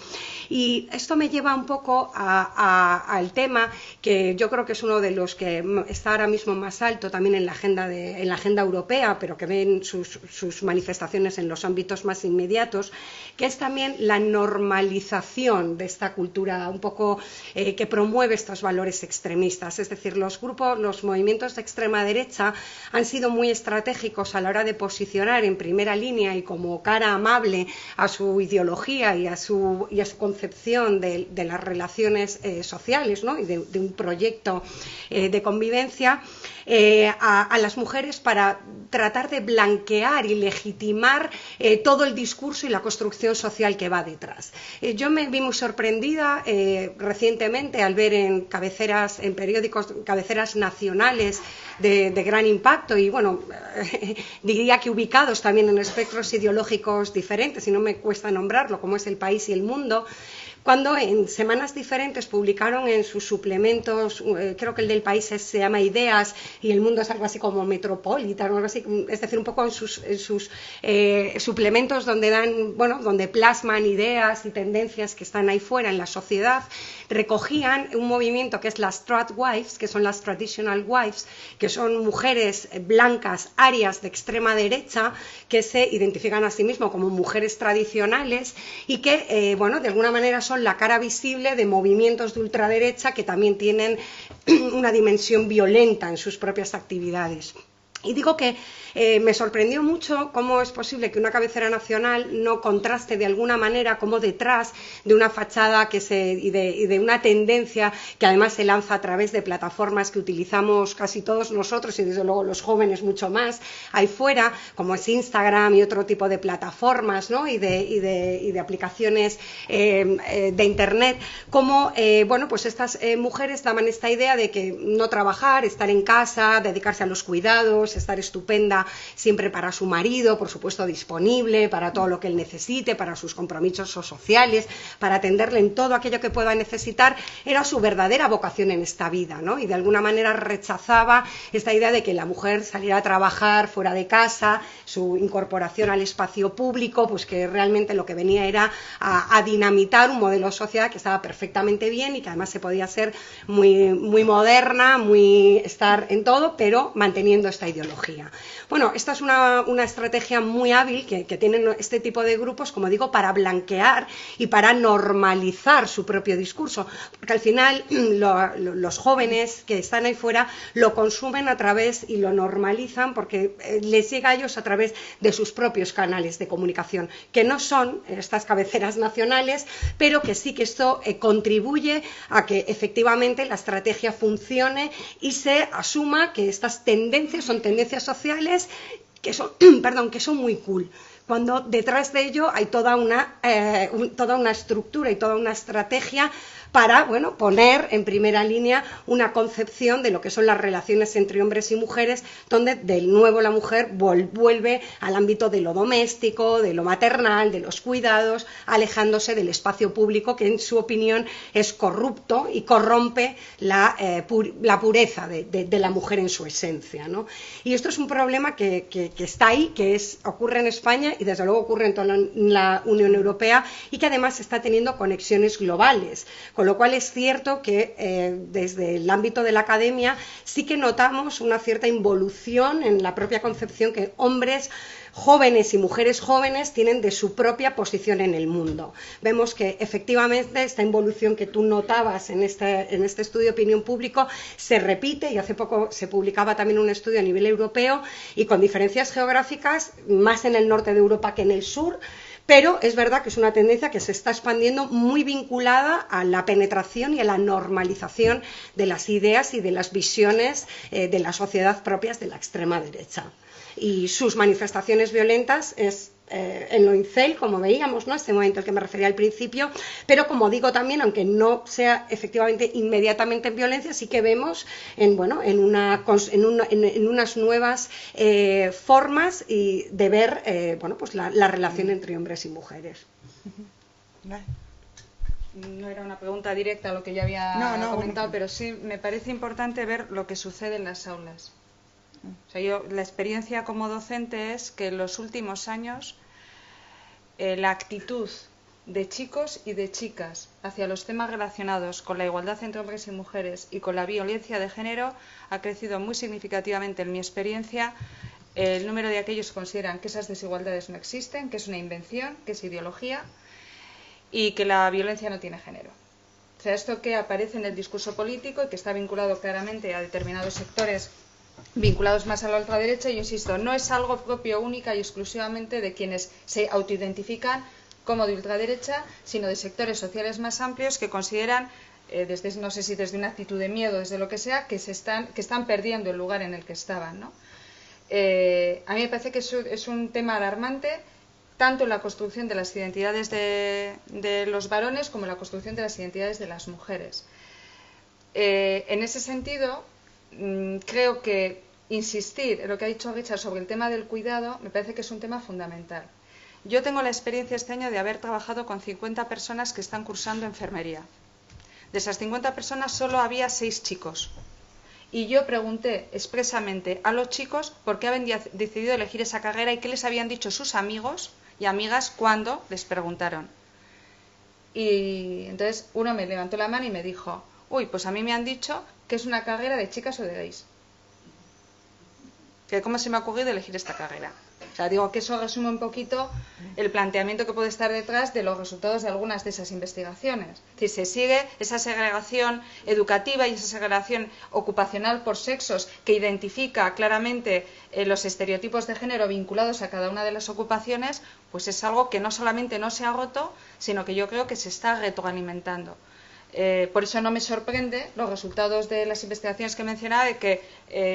Y esto me lleva un poco al tema que yo creo que es uno de los que está ahora mismo más alto también en la agenda europea, pero que ven sus manifestaciones en los ámbitos más inmediatos, que es también la normalización de esta cultura un poco que promueve estos valores extremistas. Es decir, los movimientos de extrema derecha han sido muy estratégicos a la hora de posicionar en primera línea y como cara amable a su ideología y a su concepción de las relaciones sociales, ¿no? Y de un proyecto de convivencia a las mujeres para tratar de blanquear y legitimar todo el discurso y la construcción social que va detrás. Yo me vi muy sorprendida recientemente al ver en periódicos, cabeceras nacionales de gran impacto y diría que ubicados también en espectros ideológicos diferentes, y no me cuesta nombrarlo, como es El País y El Mundo, cuando en semanas diferentes publicaron en sus suplementos, creo que el del País se llama Ideas y El Mundo es algo así como Metropolitan o algo así, es decir, un poco en sus suplementos donde plasman ideas y tendencias que están ahí fuera en la sociedad, recogían un movimiento que es las Stratwives, que son las Traditional Wives, que son mujeres blancas, arias de extrema derecha, que se identifican a sí mismas como mujeres tradicionales y que, de alguna manera son la cara visible de movimientos de ultraderecha que también tienen una dimensión violenta en sus propias actividades. Y digo que me sorprendió mucho cómo es posible que una cabecera nacional no contraste de alguna manera como detrás de una fachada y de una tendencia que además se lanza a través de plataformas que utilizamos casi todos nosotros y desde luego los jóvenes mucho más ahí fuera, como es Instagram y otro tipo de plataformas, ¿no? y de aplicaciones de Internet, como bueno, pues estas mujeres daban esta idea de que no trabajar, estar en casa, dedicarse a los cuidados, estar estupenda siempre para su marido, por supuesto disponible para todo lo que él necesite, para sus compromisos sociales, para atenderle en todo aquello que pueda necesitar, era su verdadera vocación en esta vida, ¿no? Y de alguna manera rechazaba esta idea de que la mujer saliera a trabajar fuera de casa, su incorporación al espacio público, pues que realmente lo que venía era a dinamitar un modelo de sociedad que estaba perfectamente bien y que además se podía ser muy moderna, muy estar en todo, pero manteniendo esta ideología. Bueno, esta es una estrategia muy hábil que tienen este tipo de grupos, como digo, para blanquear y para normalizar su propio discurso, porque al final los jóvenes que están ahí fuera lo consumen a través y lo normalizan porque les llega a ellos a través de sus propios canales de comunicación, que no son estas cabeceras nacionales, pero que sí que esto contribuye a que efectivamente la estrategia funcione y se asuma que estas tendencias son tendencias sociales que son muy cool, cuando detrás de ello hay toda una estructura y toda una estrategia para, bueno, poner en primera línea una concepción de lo que son las relaciones entre hombres y mujeres, donde de nuevo la mujer vuelve al ámbito de lo doméstico, de lo maternal, de los cuidados, alejándose del espacio público que en su opinión es corrupto y corrompe la pureza de la mujer en su esencia, ¿no? Y esto es un problema que está ahí, ocurre en España y desde luego ocurre en toda la Unión Europea y que además está teniendo conexiones globales. Con lo cual es cierto que desde el ámbito de la academia sí que notamos una cierta involución en la propia concepción que hombres jóvenes y mujeres jóvenes tienen de su propia posición en el mundo. Vemos que efectivamente esta involución que tú notabas en este estudio de opinión público se repite y hace poco se publicaba también un estudio a nivel europeo y con diferencias geográficas más en el norte de Europa que en el sur. Pero es verdad que es una tendencia que se está expandiendo muy vinculada a la penetración y a la normalización de las ideas y de las visiones de la sociedad propias de la extrema derecha. Y sus manifestaciones violentas es en lo incel, como veíamos, ¿no? Este momento al que me refería al principio, pero como digo también, aunque no sea efectivamente inmediatamente en violencia, sí que vemos en unas nuevas formas de ver pues la relación entre hombres y mujeres. No era una pregunta directa a lo que yo había comentado, pero sí me parece importante ver lo que sucede en las aulas. O sea, la experiencia como docente es que en los últimos años la actitud de chicos y de chicas hacia los temas relacionados con la igualdad entre hombres y mujeres y con la violencia de género ha crecido muy significativamente. En mi experiencia, el número de aquellos que consideran que esas desigualdades no existen, que es una invención, que es ideología y que la violencia no tiene género. O sea, esto que aparece en el discurso político y que está vinculado claramente a determinados sectores vinculados más a la ultraderecha, yo insisto, no es algo propio única y exclusivamente de quienes se autoidentifican como de ultraderecha, sino de sectores sociales más amplios que consideran, no sé si desde una actitud de miedo, desde lo que sea, que están perdiendo el lugar en el que estaban, ¿no? A mí me parece que es un tema alarmante, tanto en la construcción de las identidades de los varones como en la construcción de las identidades de las mujeres. En ese sentido, creo que insistir en lo que ha dicho Richard sobre el tema del cuidado me parece que es un tema fundamental. Yo tengo la experiencia este año de haber trabajado con 50 personas que están cursando enfermería. De esas 50 personas solo había 6 chicos. Y yo pregunté expresamente a los chicos por qué habían decidido elegir esa carrera y qué les habían dicho sus amigos y amigas cuando les preguntaron. Y entonces uno me levantó la mano y me dijo: uy, pues a mí me han dicho que es una carrera de chicas o de gays. ¿Cómo se me ha ocurrido elegir esta carrera? O sea, digo que eso resume un poquito el planteamiento que puede estar detrás de los resultados de algunas de esas investigaciones. Es decir, se sigue esa segregación educativa y esa segregación ocupacional por sexos que identifica claramente los estereotipos de género vinculados a cada una de las ocupaciones, pues es algo que no solamente no se ha roto, sino que yo creo que se está retroalimentando. Por eso no me sorprende los resultados de las investigaciones que mencionaba de que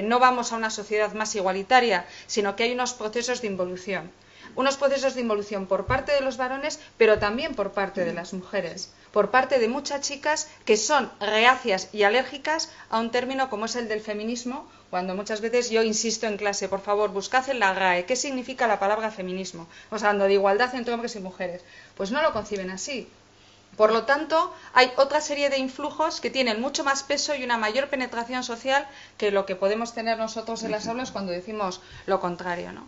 no vamos a una sociedad más igualitaria, sino que hay unos procesos de involución. Unos procesos de involución por parte de los varones, pero también por parte de las mujeres, por parte de muchas chicas que son reacias y alérgicas a un término como es el del feminismo, cuando muchas veces yo insisto en clase, por favor, buscad en la RAE, ¿qué significa la palabra feminismo? Estamos hablando de igualdad entre hombres y mujeres. Pues no lo conciben así. Por lo tanto, hay otra serie de influjos que tienen mucho más peso y una mayor penetración social que lo que podemos tener nosotros en las aulas cuando decimos lo contrario, ¿no?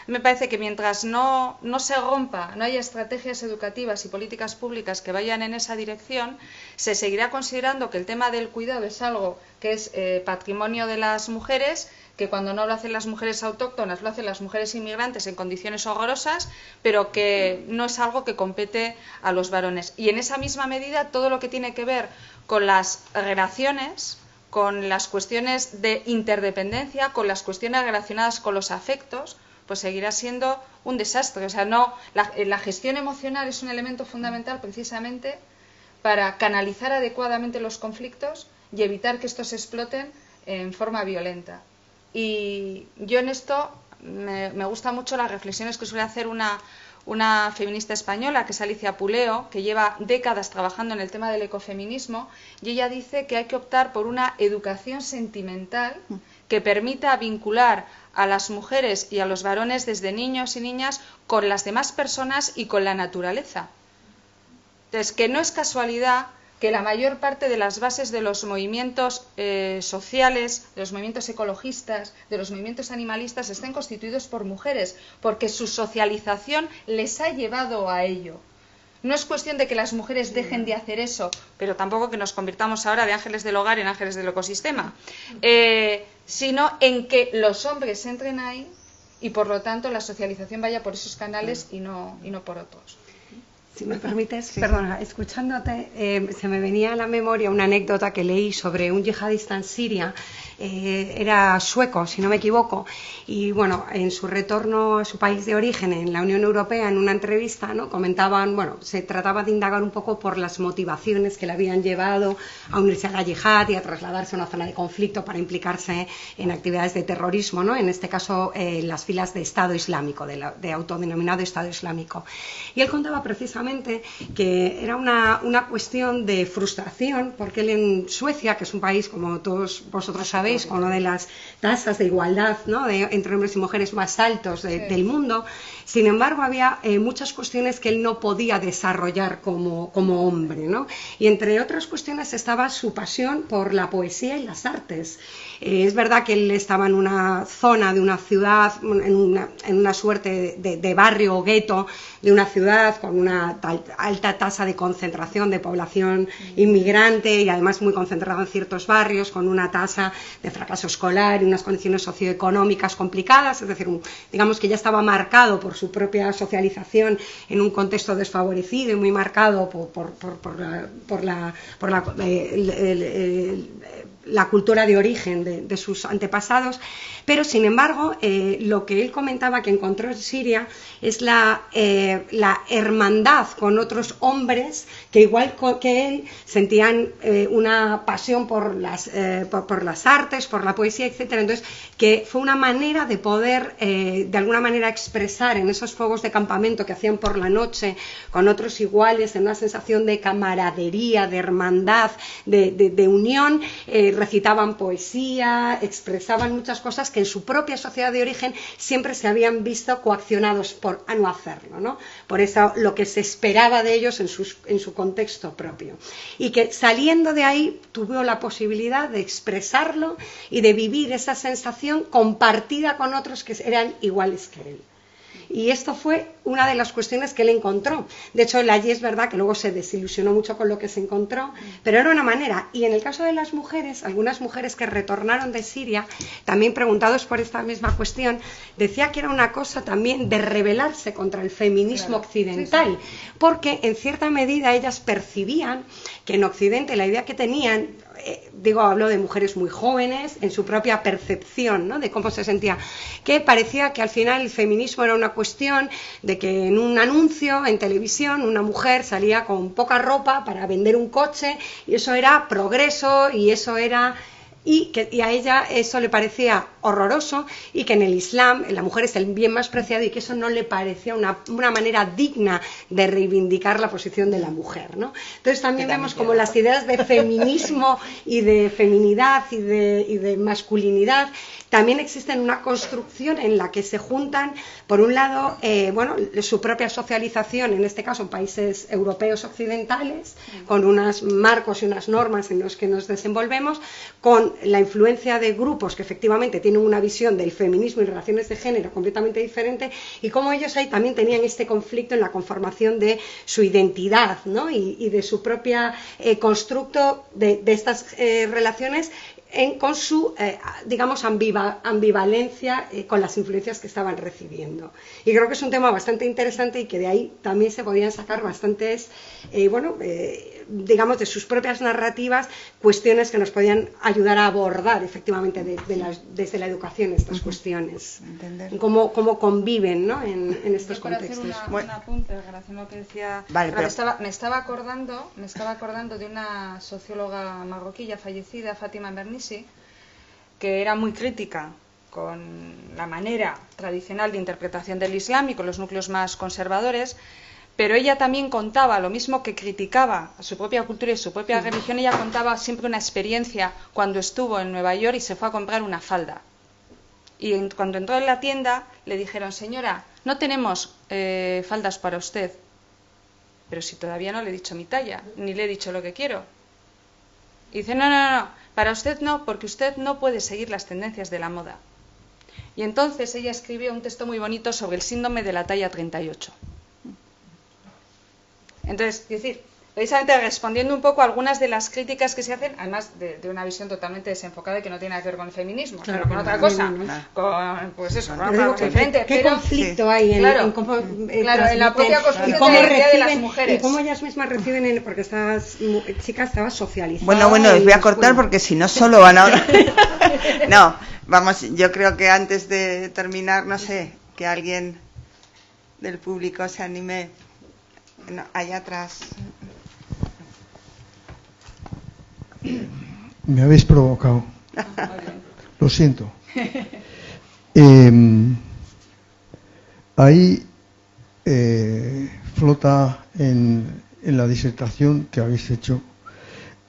Me parece que mientras no se rompa, no haya estrategias educativas y políticas públicas que vayan en esa dirección, se seguirá considerando que el tema del cuidado es algo que es patrimonio de las mujeres, que cuando no lo hacen las mujeres autóctonas, lo hacen las mujeres inmigrantes en condiciones horrorosas, pero que no es algo que compete a los varones. Y en esa misma medida, todo lo que tiene que ver con las relaciones, con las cuestiones de interdependencia, con las cuestiones relacionadas con los afectos, pues seguirá siendo un desastre. O sea, la gestión emocional es un elemento fundamental precisamente para canalizar adecuadamente los conflictos y evitar que estos exploten en forma violenta. Y yo en esto me gustan mucho las reflexiones que suele hacer una feminista española, que es Alicia Puleo, que lleva décadas trabajando en el tema del ecofeminismo, y ella dice que hay que optar por una educación sentimental que permita vincular a las mujeres y a los varones desde niños y niñas con las demás personas y con la naturaleza. Entonces, que no es casualidad que la mayor parte de las bases de los movimientos sociales, de los movimientos ecologistas, de los movimientos animalistas estén constituidos por mujeres, porque su socialización les ha llevado a ello. No es cuestión de que las mujeres dejen de hacer eso, pero tampoco que nos convirtamos ahora de ángeles del hogar en ángeles del ecosistema, sino en que los hombres entren ahí y por lo tanto la socialización vaya por esos canales y no por otros. Si me permites, perdona, escuchándote, se me venía a la memoria una anécdota que leí sobre un yihadista en Siria, era sueco, si no me equivoco, y bueno, en su retorno a su país de origen, en la Unión Europea, en una entrevista, ¿no?, comentaban, bueno, se trataba de indagar un poco por las motivaciones que le habían llevado a unirse a la yihad y a trasladarse a una zona de conflicto para implicarse en actividades de terrorismo, ¿no?, en este caso las filas de Estado Islámico, de autodenominado Estado Islámico. Y él contaba precisamente que era una cuestión de frustración, porque él en Suecia, que es un país, como todos vosotros sabéis, con una de las tasas de igualdad, ¿no?, entre hombres y mujeres más altos del mundo, sin embargo había muchas cuestiones que él no podía desarrollar como hombre, ¿no? Y entre otras cuestiones estaba su pasión por la poesía y las artes. Es verdad que él estaba en una zona de una ciudad, en una suerte de barrio o gueto de una ciudad con una alta tasa de concentración de población inmigrante y además muy concentrada en ciertos barrios, con una tasa de fracaso escolar y unas condiciones socioeconómicas complicadas, es decir, digamos que ya estaba marcado por su propia socialización en un contexto desfavorecido y muy marcado por la cultura de origen de sus antepasados, pero sin embargo lo que él comentaba que encontró en Siria es la hermandad con otros hombres que igual que él sentían una pasión por las artes, por la poesía, etcétera. Entonces, que fue una manera de poder de alguna manera expresar en esos fuegos de campamento que hacían por la noche con otros iguales, en una sensación de camaradería, de hermandad, de unión, recitaban poesía, expresaban muchas cosas que en su propia sociedad de origen siempre se habían visto coaccionados a no hacerlo, ¿no? Por eso lo que se esperaba de ellos en su contexto propio. Y que saliendo de ahí tuvo la posibilidad de expresarlo y de vivir esa sensación compartida con otros que eran iguales que él. Y esto fue una de las cuestiones que él encontró. De hecho, él allí es verdad que luego se desilusionó mucho con lo que se encontró, pero era una manera. Y en el caso de las mujeres, algunas mujeres que retornaron de Siria, también preguntados por esta misma cuestión, decía que era una cosa también de rebelarse contra el feminismo occidental, porque en cierta medida ellas percibían que en Occidente la idea que tenían, hablo de mujeres muy jóvenes, en su propia percepción, ¿no?, de cómo se sentía, que parecía que al final el feminismo era una cuestión de que en un anuncio en televisión una mujer salía con poca ropa para vender un coche y eso era progreso y eso era... Y a ella eso le parecía horroroso y que en el Islam la mujer es el bien más preciado y que eso no le parecía una manera digna de reivindicar la posición de la mujer, ¿no? Entonces también vemos como las ideas de feminismo y de feminidad y de masculinidad también existen una construcción en la que se juntan, por un lado, su propia socialización, en este caso en países europeos occidentales, con unos marcos y unas normas en los que nos desenvolvemos, con la influencia de grupos que efectivamente tienen una visión del feminismo y relaciones de género completamente diferente, y cómo ellos ahí también tenían este conflicto en la conformación de su identidad, ¿no?, y de su propia constructo de estas relaciones con su, ambivalencia con las influencias que estaban recibiendo. Y creo que es un tema bastante interesante y que de ahí también se podían sacar bastantes, de sus propias narrativas, cuestiones que nos podían ayudar a abordar efectivamente desde la educación estas cuestiones. Entender. Cómo conviven, ¿no?, en estos contextos. Un apunte en relación a lo que decía. Vale, pero... me estaba acordando de una socióloga marroquí ya fallecida, Fátima Bernisi, que era muy crítica con la manera tradicional de interpretación del Islam y con los núcleos más conservadores, pero ella también contaba, lo mismo que criticaba a su propia cultura y su propia religión, ella contaba siempre una experiencia cuando estuvo en Nueva York y se fue a comprar una falda. Y cuando entró en la tienda le dijeron: señora, no tenemos faldas para usted. Pero si todavía no le he dicho mi talla, ni le he dicho lo que quiero. Y dice: no, para usted no, porque usted no puede seguir las tendencias de la moda. Y entonces ella escribió un texto muy bonito sobre el síndrome de la talla 38. Entonces, es decir, precisamente respondiendo un poco a algunas de las críticas que se hacen, además de una visión totalmente desenfocada y que no tiene nada que ver con el feminismo, claro, pero con otra cosa, con, pues eso, con algo diferente. ¿Qué conflicto hay en la propia construcción de la idea de las mujeres? Y cómo ellas mismas reciben, porque estas chicas estaban socializadas. Bueno, les voy a cortar porque si no solo van a... No, vamos, yo creo que antes de terminar, no sé, que alguien del público se anime. No, allá atrás. Me habéis provocado. Lo siento. Ahí flota en la disertación que habéis hecho.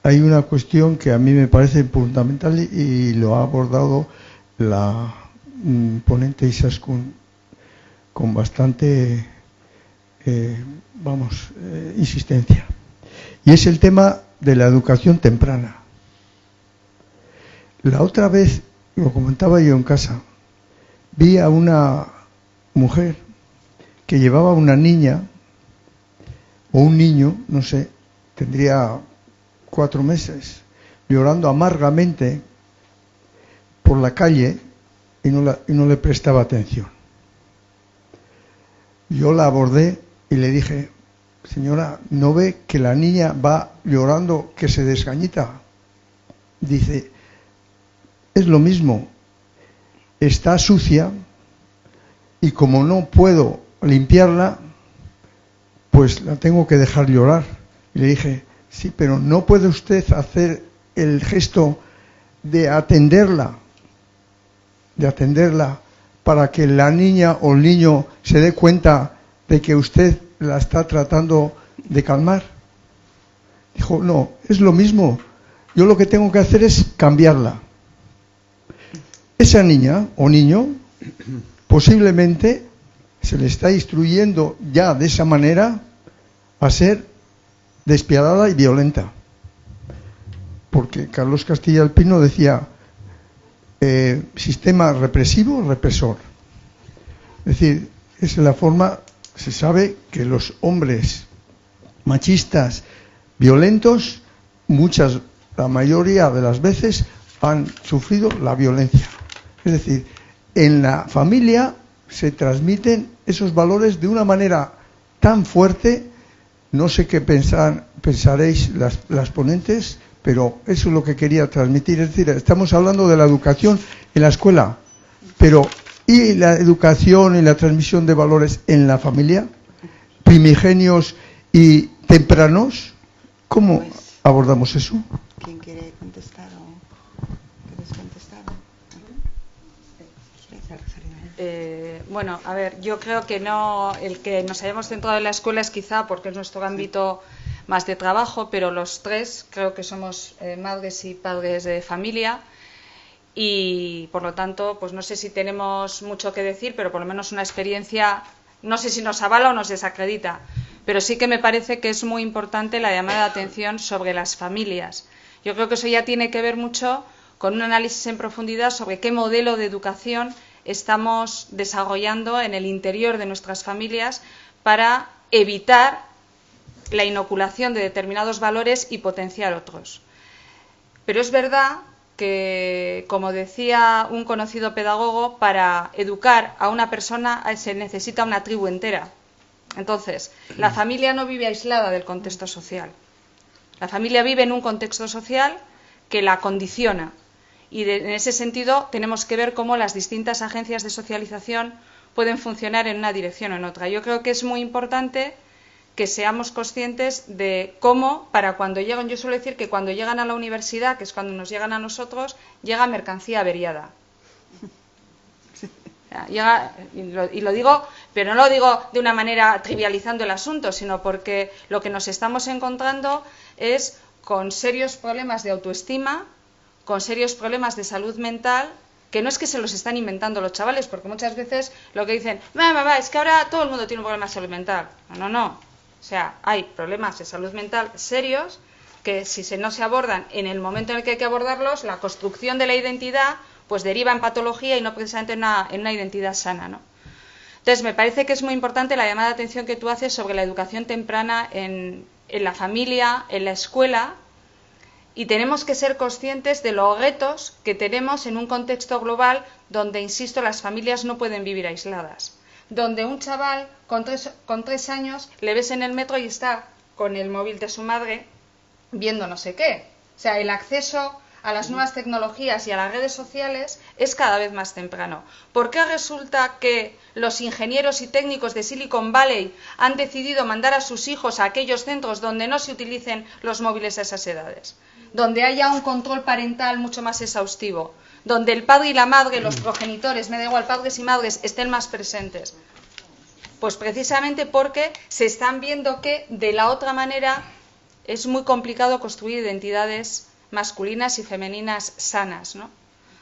Hay una cuestión que a mí me parece fundamental y lo ha abordado la ponente Izaskun con bastante insistencia, y es el tema de la educación temprana. La otra vez, lo comentaba yo en casa, vi a una mujer que llevaba una niña o un niño, no sé, tendría 4 meses, llorando amargamente por la calle y no le prestaba atención. Yo la abordé y le dije: señora, ¿no ve que la niña va llorando, que se desgañita? Dice: es lo mismo, está sucia y como no puedo limpiarla, pues la tengo que dejar llorar. Y le dije: sí, pero ¿no puede usted hacer el gesto de atenderla para que la niña o el niño se dé cuenta de que usted la está tratando de calmar? Dijo: no, es lo mismo, yo lo que tengo que hacer es cambiarla. Esa niña o niño posiblemente se le está instruyendo ya de esa manera a ser despiadada y violenta, porque Carlos Castilla del Pino decía sistema represivo, represor. Es decir, es la forma se sabe que los hombres machistas, violentos, la mayoría de las veces han sufrido la violencia. Es decir, en la familia se transmiten esos valores de una manera tan fuerte. No sé qué pensaréis las ponentes, pero eso es lo que quería transmitir. Es decir, estamos hablando de la educación en la escuela, pero ¿y la educación y la transmisión de valores en la familia? Primigenios y tempranos, ¿cómo abordamos eso? ¿Quién quiere contestar o quieres contestar? Bueno, a ver, yo creo que no, el que nos hayamos centrado en la escuela es quizá porque es nuestro ámbito más de trabajo, pero los tres creo que somos madres y padres de familia y por lo tanto, pues no sé si tenemos mucho que decir, pero por lo menos una experiencia, no sé si nos avala o nos desacredita, pero sí que me parece que es muy importante la llamada de atención sobre las familias. Yo creo que eso ya tiene que ver mucho con un análisis en profundidad sobre qué modelo de educación estamos desarrollando en el interior de nuestras familias para evitar la inoculación de determinados valores y potenciar otros. Pero es verdad que, como decía un conocido pedagogo, para educar a una persona se necesita una tribu entera. Entonces, la familia no vive aislada del contexto social. La familia vive en un contexto social que la condiciona. Y en ese sentido tenemos que ver cómo las distintas agencias de socialización pueden funcionar en una dirección o en otra. Yo creo que es muy importante que seamos conscientes de cómo, para cuando llegan, yo suelo decir que cuando llegan a la universidad, que es cuando nos llegan a nosotros, llega mercancía averiada. Llega, y lo digo, pero no lo digo de una manera trivializando el asunto, sino porque lo que nos estamos encontrando es con serios problemas de autoestima, con serios problemas de salud mental, que no es que se los están inventando los chavales, porque muchas veces lo que dicen, es que ahora todo el mundo tiene un problema de salud mental. No. O sea, hay problemas de salud mental serios que si no se abordan en el momento en el que hay que abordarlos, la construcción de la identidad pues deriva en patología y no precisamente en una identidad sana, ¿no? Entonces, me parece que es muy importante la llamada de atención que tú haces sobre la educación temprana en la familia, en la escuela, y tenemos que ser conscientes de los retos que tenemos en un contexto global donde, insisto, las familias no pueden vivir aisladas. Donde un chaval con 3 años le ves en el metro y está con el móvil de su madre viendo no sé qué. O sea, el acceso a las nuevas tecnologías y a las redes sociales es cada vez más temprano. ¿Por qué resulta que los ingenieros y técnicos de Silicon Valley han decidido mandar a sus hijos a aquellos centros donde no se utilicen los móviles a esas edades? Donde haya un control parental mucho más exhaustivo, donde el padre y la madre, los progenitores, me da igual, padres y madres, estén más presentes. Pues precisamente porque se están viendo que de la otra manera es muy complicado construir identidades masculinas y femeninas sanas, ¿no?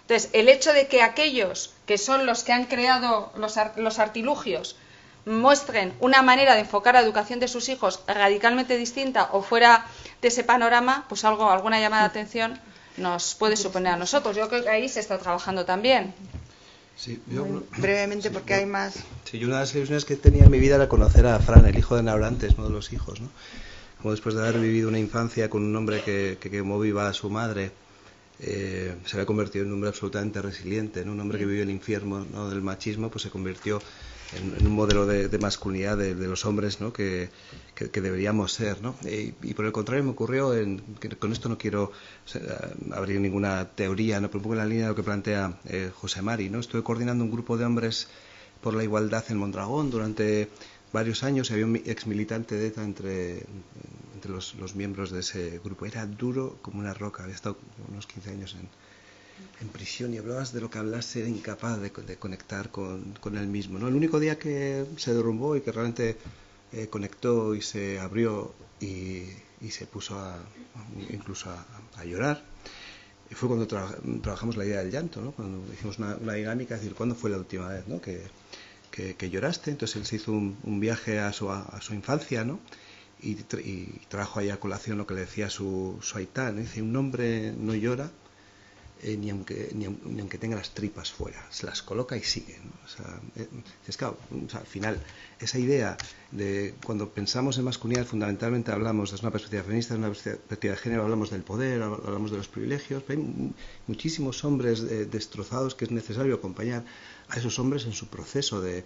Entonces, el hecho de que aquellos que son los que han creado los artilugios muestren una manera de enfocar la educación de sus hijos radicalmente distinta o fuera de ese panorama, pues alguna llamada de atención nos puede suponer a nosotros. Yo creo que ahí se está trabajando también. Sí, brevemente, porque hay más. Sí, yo una de las ilusiones que tenía en mi vida era conocer a Fran, el hijo de Naurantes, uno de los hijos, ¿no? Como después de haber vivido una infancia con un hombre que como viva a su madre, se había convertido en un hombre absolutamente resiliente, ¿no? Un hombre que vivió el infierno, ¿no?, del machismo, pues se convirtió en un modelo de masculinidad de los hombres, ¿no?, que deberíamos ser, ¿no? Y por el contrario me ocurrió, que con esto no quiero abrir ninguna teoría, ¿no?, pero un poco en la línea de lo que plantea José Mari, ¿no? Estuve coordinando un grupo de hombres por la igualdad en Mondragón durante varios años y había un exmilitante de ETA entre los miembros de ese grupo. Era duro como una roca, había estado unos 15 años en prisión y hablabas de lo que hablase, era incapaz de conectar con él mismo, ¿no? El único día que se derrumbó y que realmente conectó y se abrió y se puso incluso a llorar fue cuando trabajamos la idea del llanto, ¿no? Cuando hicimos una dinámica, es decir, ¿cuándo fue la última vez, ¿no?, que lloraste? Entonces él se hizo un viaje a su infancia, ¿no?, y trajo ahí a colación lo que le decía su aitá, ¿no? Dice, un hombre no llora ni aunque tenga las tripas fuera, se las coloca y sigue, ¿no? O sea, claro, o sea, al final, esa idea de cuando pensamos en masculinidad, fundamentalmente hablamos desde una perspectiva feminista, desde una perspectiva de género, hablamos del poder, hablamos de los privilegios, pero hay muchísimos hombres destrozados que es necesario acompañar a esos hombres en su proceso de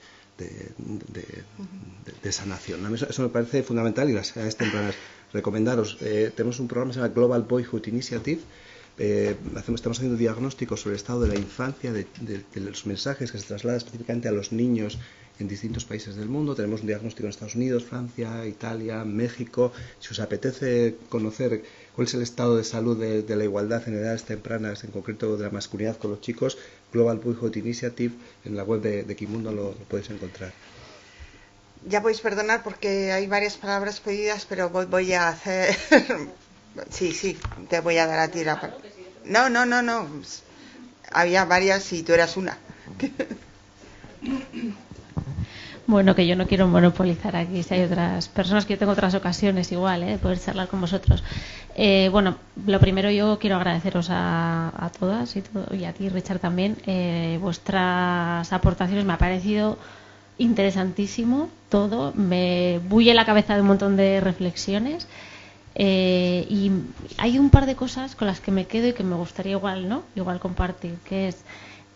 sanación. Eso me parece fundamental y las edades tempranas. Recomendaros, tenemos un programa que se llama Global Boyhood Initiative. Estamos haciendo diagnósticos sobre el estado de la infancia, de los mensajes que se trasladan específicamente a los niños en distintos países del mundo. Tenemos un diagnóstico en Estados Unidos, Francia, Italia, México. Si os apetece conocer cuál es el estado de salud de la igualdad en edades tempranas, en concreto de la masculinidad con los chicos, Global Boyhood Initiative, en la web de Equimundo lo podéis encontrar. Ya podéis perdonar porque hay varias palabras pedidas, pero voy a hacer... Sí, te voy a dar a ti la palabra. No. Había varias y tú eras una. Bueno, que yo no quiero monopolizar aquí. Si hay otras personas, que yo tengo otras ocasiones igual, de poder charlar con vosotros. Bueno, lo primero yo quiero agradeceros a todas y a ti, Richard, también. Vuestras aportaciones me ha parecido interesantísimo todo. Me bulle la cabeza de un montón de reflexiones. Y hay un par de cosas con las que me quedo y que me gustaría igual compartir, que es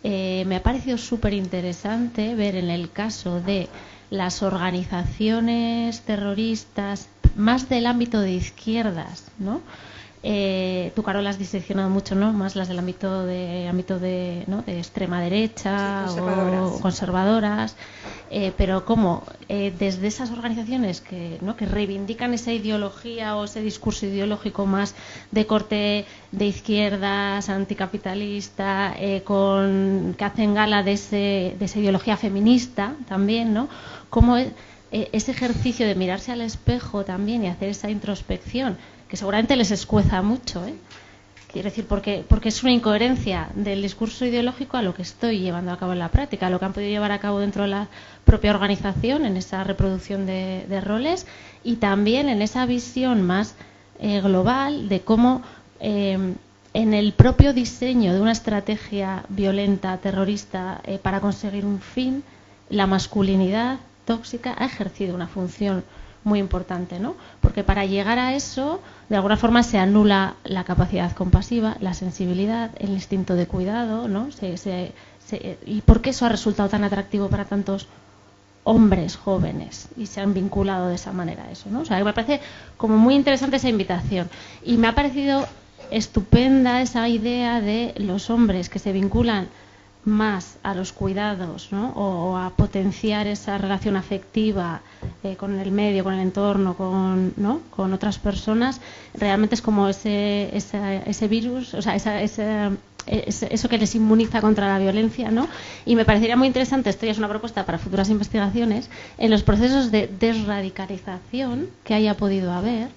me ha parecido súper interesante ver en el caso de las organizaciones terroristas más del ámbito de izquierdas, ¿no? Tú, Carola, has diseccionado mucho, ¿no? Más las del ámbito de extrema derecha, sí, o conservadoras, pero como desde esas organizaciones que reivindican esa ideología o ese discurso ideológico más de corte de izquierdas, anticapitalista, que hacen gala de esa ideología feminista también, ¿no? Como ese ejercicio de mirarse al espejo también y hacer esa introspección, que seguramente les escueza mucho, quiero decir, porque es una incoherencia del discurso ideológico a lo que estoy llevando a cabo en la práctica, a lo que han podido llevar a cabo dentro de la propia organización, en esa reproducción de roles, y también en esa visión más global de cómo en el propio diseño de una estrategia violenta, terrorista, para conseguir un fin, la masculinidad tóxica ha ejercido una función muy importante, ¿no? Porque para llegar a eso, de alguna forma se anula la capacidad compasiva, la sensibilidad, el instinto de cuidado, ¿no? ¿Y por qué eso ha resultado tan atractivo para tantos hombres jóvenes y se han vinculado de esa manera a eso, ¿no? O sea, me parece como muy interesante esa invitación. Y me ha parecido estupenda esa idea de los hombres que se vinculan más a los cuidados, ¿no? O a potenciar esa relación afectiva con el medio, con el entorno, con otras personas. Realmente es como ese virus, o sea, eso que les inmuniza contra la violencia, ¿no? Y me parecería muy interesante, esto ya es una propuesta para futuras investigaciones, en los procesos de desradicalización que haya podido haber,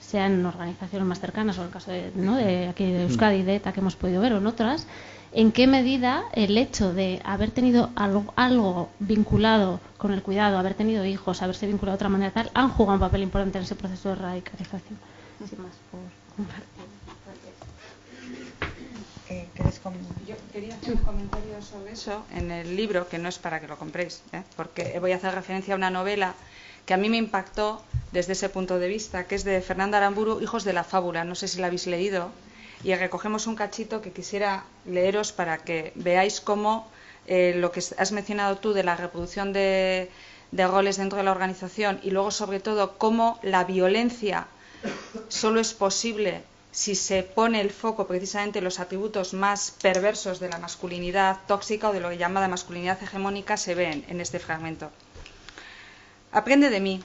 sean en organizaciones más cercanas o en el caso de aquí de Euskadi, de ETA, que hemos podido ver, o en otras, en qué medida el hecho de haber tenido algo vinculado con el cuidado, haber tenido hijos, haberse vinculado de otra manera tal, han jugado un papel importante en ese proceso de radicalización. Sin más por compartir. Yo quería hacer un comentario sobre eso en el libro, que no es para que lo compréis, porque voy a hacer referencia a una novela que a mí me impactó desde ese punto de vista, que es de Fernando Aramburu, Hijos de la Fábula. No sé si la habéis leído. Y recogemos un cachito que quisiera leeros para que veáis cómo lo que has mencionado tú de la reproducción de roles dentro de la organización y luego, sobre todo, cómo la violencia solo es posible si se pone el foco precisamente en los atributos más perversos de la masculinidad tóxica o de lo que llamada masculinidad hegemónica, se ven en este fragmento. Aprende de mí.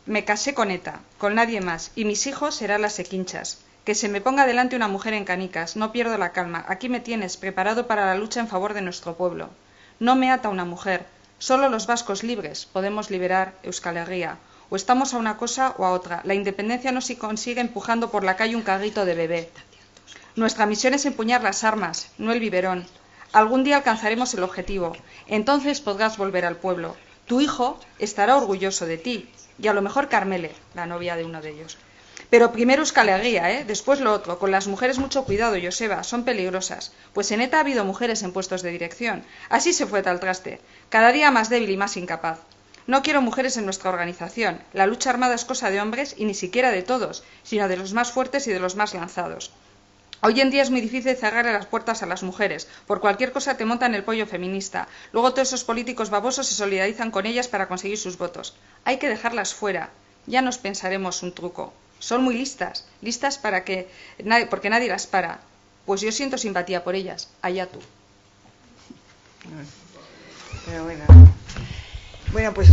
Me casé con ETA, con nadie más, y mis hijos serán las equinchas. Que se me ponga delante una mujer en canicas, no pierdo la calma. Aquí me tienes, preparado para la lucha en favor de nuestro pueblo. No me ata una mujer. Solo los vascos libres podemos liberar Euskal Herria. O estamos a una cosa o a otra. La independencia no se consigue empujando por la calle un carrito de bebé. Nuestra misión es empuñar las armas, no el biberón. Algún día alcanzaremos el objetivo. Entonces podrás volver al pueblo. Tu hijo estará orgulloso de ti. Y a lo mejor Carmele, la novia de uno de ellos. Pero primero Euskal Herria, después lo otro. Con las mujeres mucho cuidado, Joseba, son peligrosas. Pues en ETA ha habido mujeres en puestos de dirección. Así se fue tal traste. Cada día más débil y más incapaz. No quiero mujeres en nuestra organización. La lucha armada es cosa de hombres y ni siquiera de todos, sino de los más fuertes y de los más lanzados. Hoy en día es muy difícil cerrarle las puertas a las mujeres. Por cualquier cosa te montan el pollo feminista. Luego todos esos políticos babosos se solidarizan con ellas para conseguir sus votos. Hay que dejarlas fuera. Ya nos pensaremos un truco. Son muy listas porque nadie las para. Pues yo siento simpatía por ellas. Allá tú. Pero bueno, pues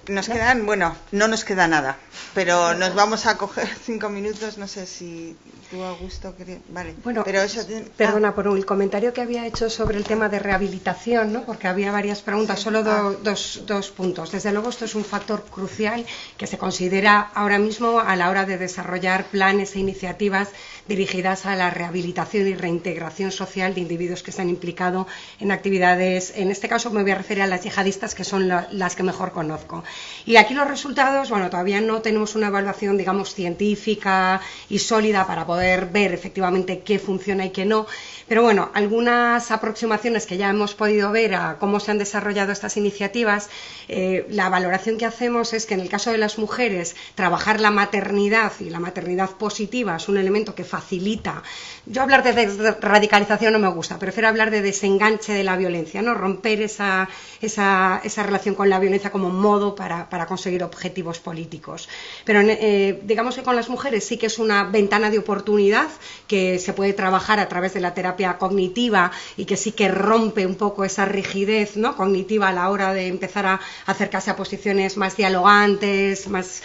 nos quedan, no nos queda nada, pero nos vamos a coger 5 minutos, no sé si tú, Augusto, vale. Bueno, pero eso perdona por el comentario que había hecho sobre el tema de rehabilitación, ¿no? Porque había varias preguntas, solo dos puntos. Desde luego esto es un factor crucial que se considera ahora mismo a la hora de desarrollar planes e iniciativas dirigidas a la rehabilitación y reintegración social de individuos que se han implicado en actividades. En este caso me voy a referir a las yihadistas, que son las que mejor conozco. Y aquí los resultados, todavía no tenemos una evaluación, digamos, científica y sólida para poder ver efectivamente qué funciona y qué no. Pero algunas aproximaciones que ya hemos podido ver a cómo se han desarrollado estas iniciativas, la valoración que hacemos es que en el caso de las mujeres, trabajar la maternidad y la maternidad positiva es un elemento que facilita. Yo hablar de radicalización no me gusta, prefiero hablar de desenganche de la violencia, ¿no? Romper esa relación con la violencia como modo para conseguir objetivos políticos. Pero digamos que con las mujeres sí que es una ventana de oportunidad que se puede trabajar a través de la terapia cognitiva y que sí que rompe un poco esa rigidez, ¿no?, cognitiva a la hora de empezar a acercarse a posiciones más dialogantes, más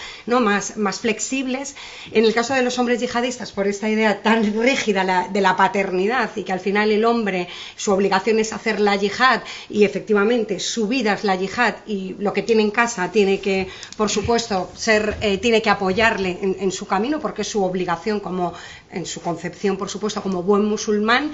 flexibles. En el caso de los hombres yihadistas, por esta idea tan rígida de la paternidad y que al final el hombre, su obligación es hacer la yihad y efectivamente su vida es la yihad y lo que tiene en casa tiene que, por supuesto, tiene que apoyarle en su camino porque es su obligación en su concepción, por supuesto, como buen musulmán.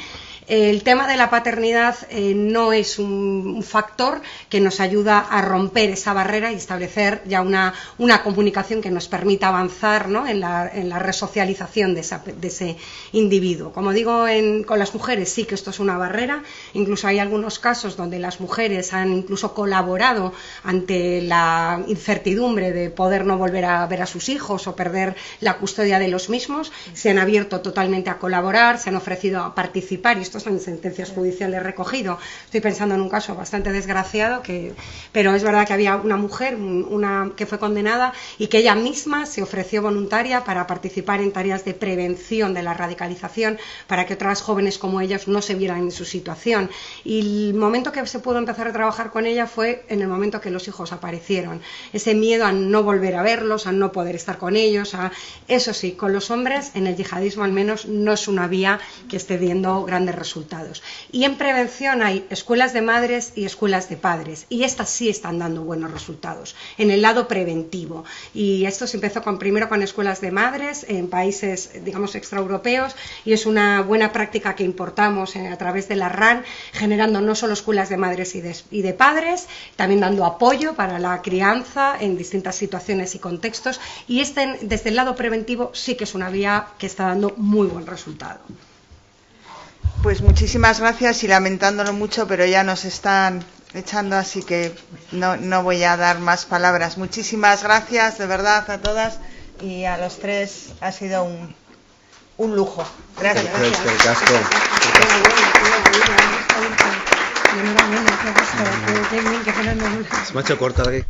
El tema de la paternidad no es un factor que nos ayuda a romper esa barrera y establecer ya una comunicación que nos permita avanzar, ¿no?, en la resocialización de ese individuo. Como digo, con las mujeres sí que esto es una barrera. Incluso hay algunos casos donde las mujeres han incluso colaborado ante la incertidumbre de poder no volver a ver a sus hijos o perder la custodia de los mismos. Se han abierto totalmente a colaborar, se han ofrecido a participar y esto en sentencias judiciales recogido. Estoy pensando en un caso bastante desgraciado, pero es verdad que había una mujer que fue condenada y que ella misma se ofreció voluntaria para participar en tareas de prevención de la radicalización para que otras jóvenes como ellas no se vieran en su situación. Y el momento que se pudo empezar a trabajar con ella fue en el momento que los hijos aparecieron. Ese miedo a no volver a verlos, a no poder estar con ellos. Eso sí, con los hombres, en el yihadismo al menos, no es una vía que esté dando grandes resultados. Y en prevención hay escuelas de madres y escuelas de padres y estas sí están dando buenos resultados en el lado preventivo, y esto se empezó primero con escuelas de madres en países, digamos, extraeuropeos, y es una buena práctica que importamos a través de la RAN, generando no solo escuelas de madres y de padres, también dando apoyo para la crianza en distintas situaciones y contextos, y desde el lado preventivo sí que es una vía que está dando muy buen resultado. Pues muchísimas gracias y lamentándolo mucho, pero ya nos están echando, así que no voy a dar más palabras. Muchísimas gracias de verdad a todas y a los tres, ha sido un lujo. Gracias. Enhorabuena, qué gusto, qué bien, qué pena. Se me ha hecho corta aquí.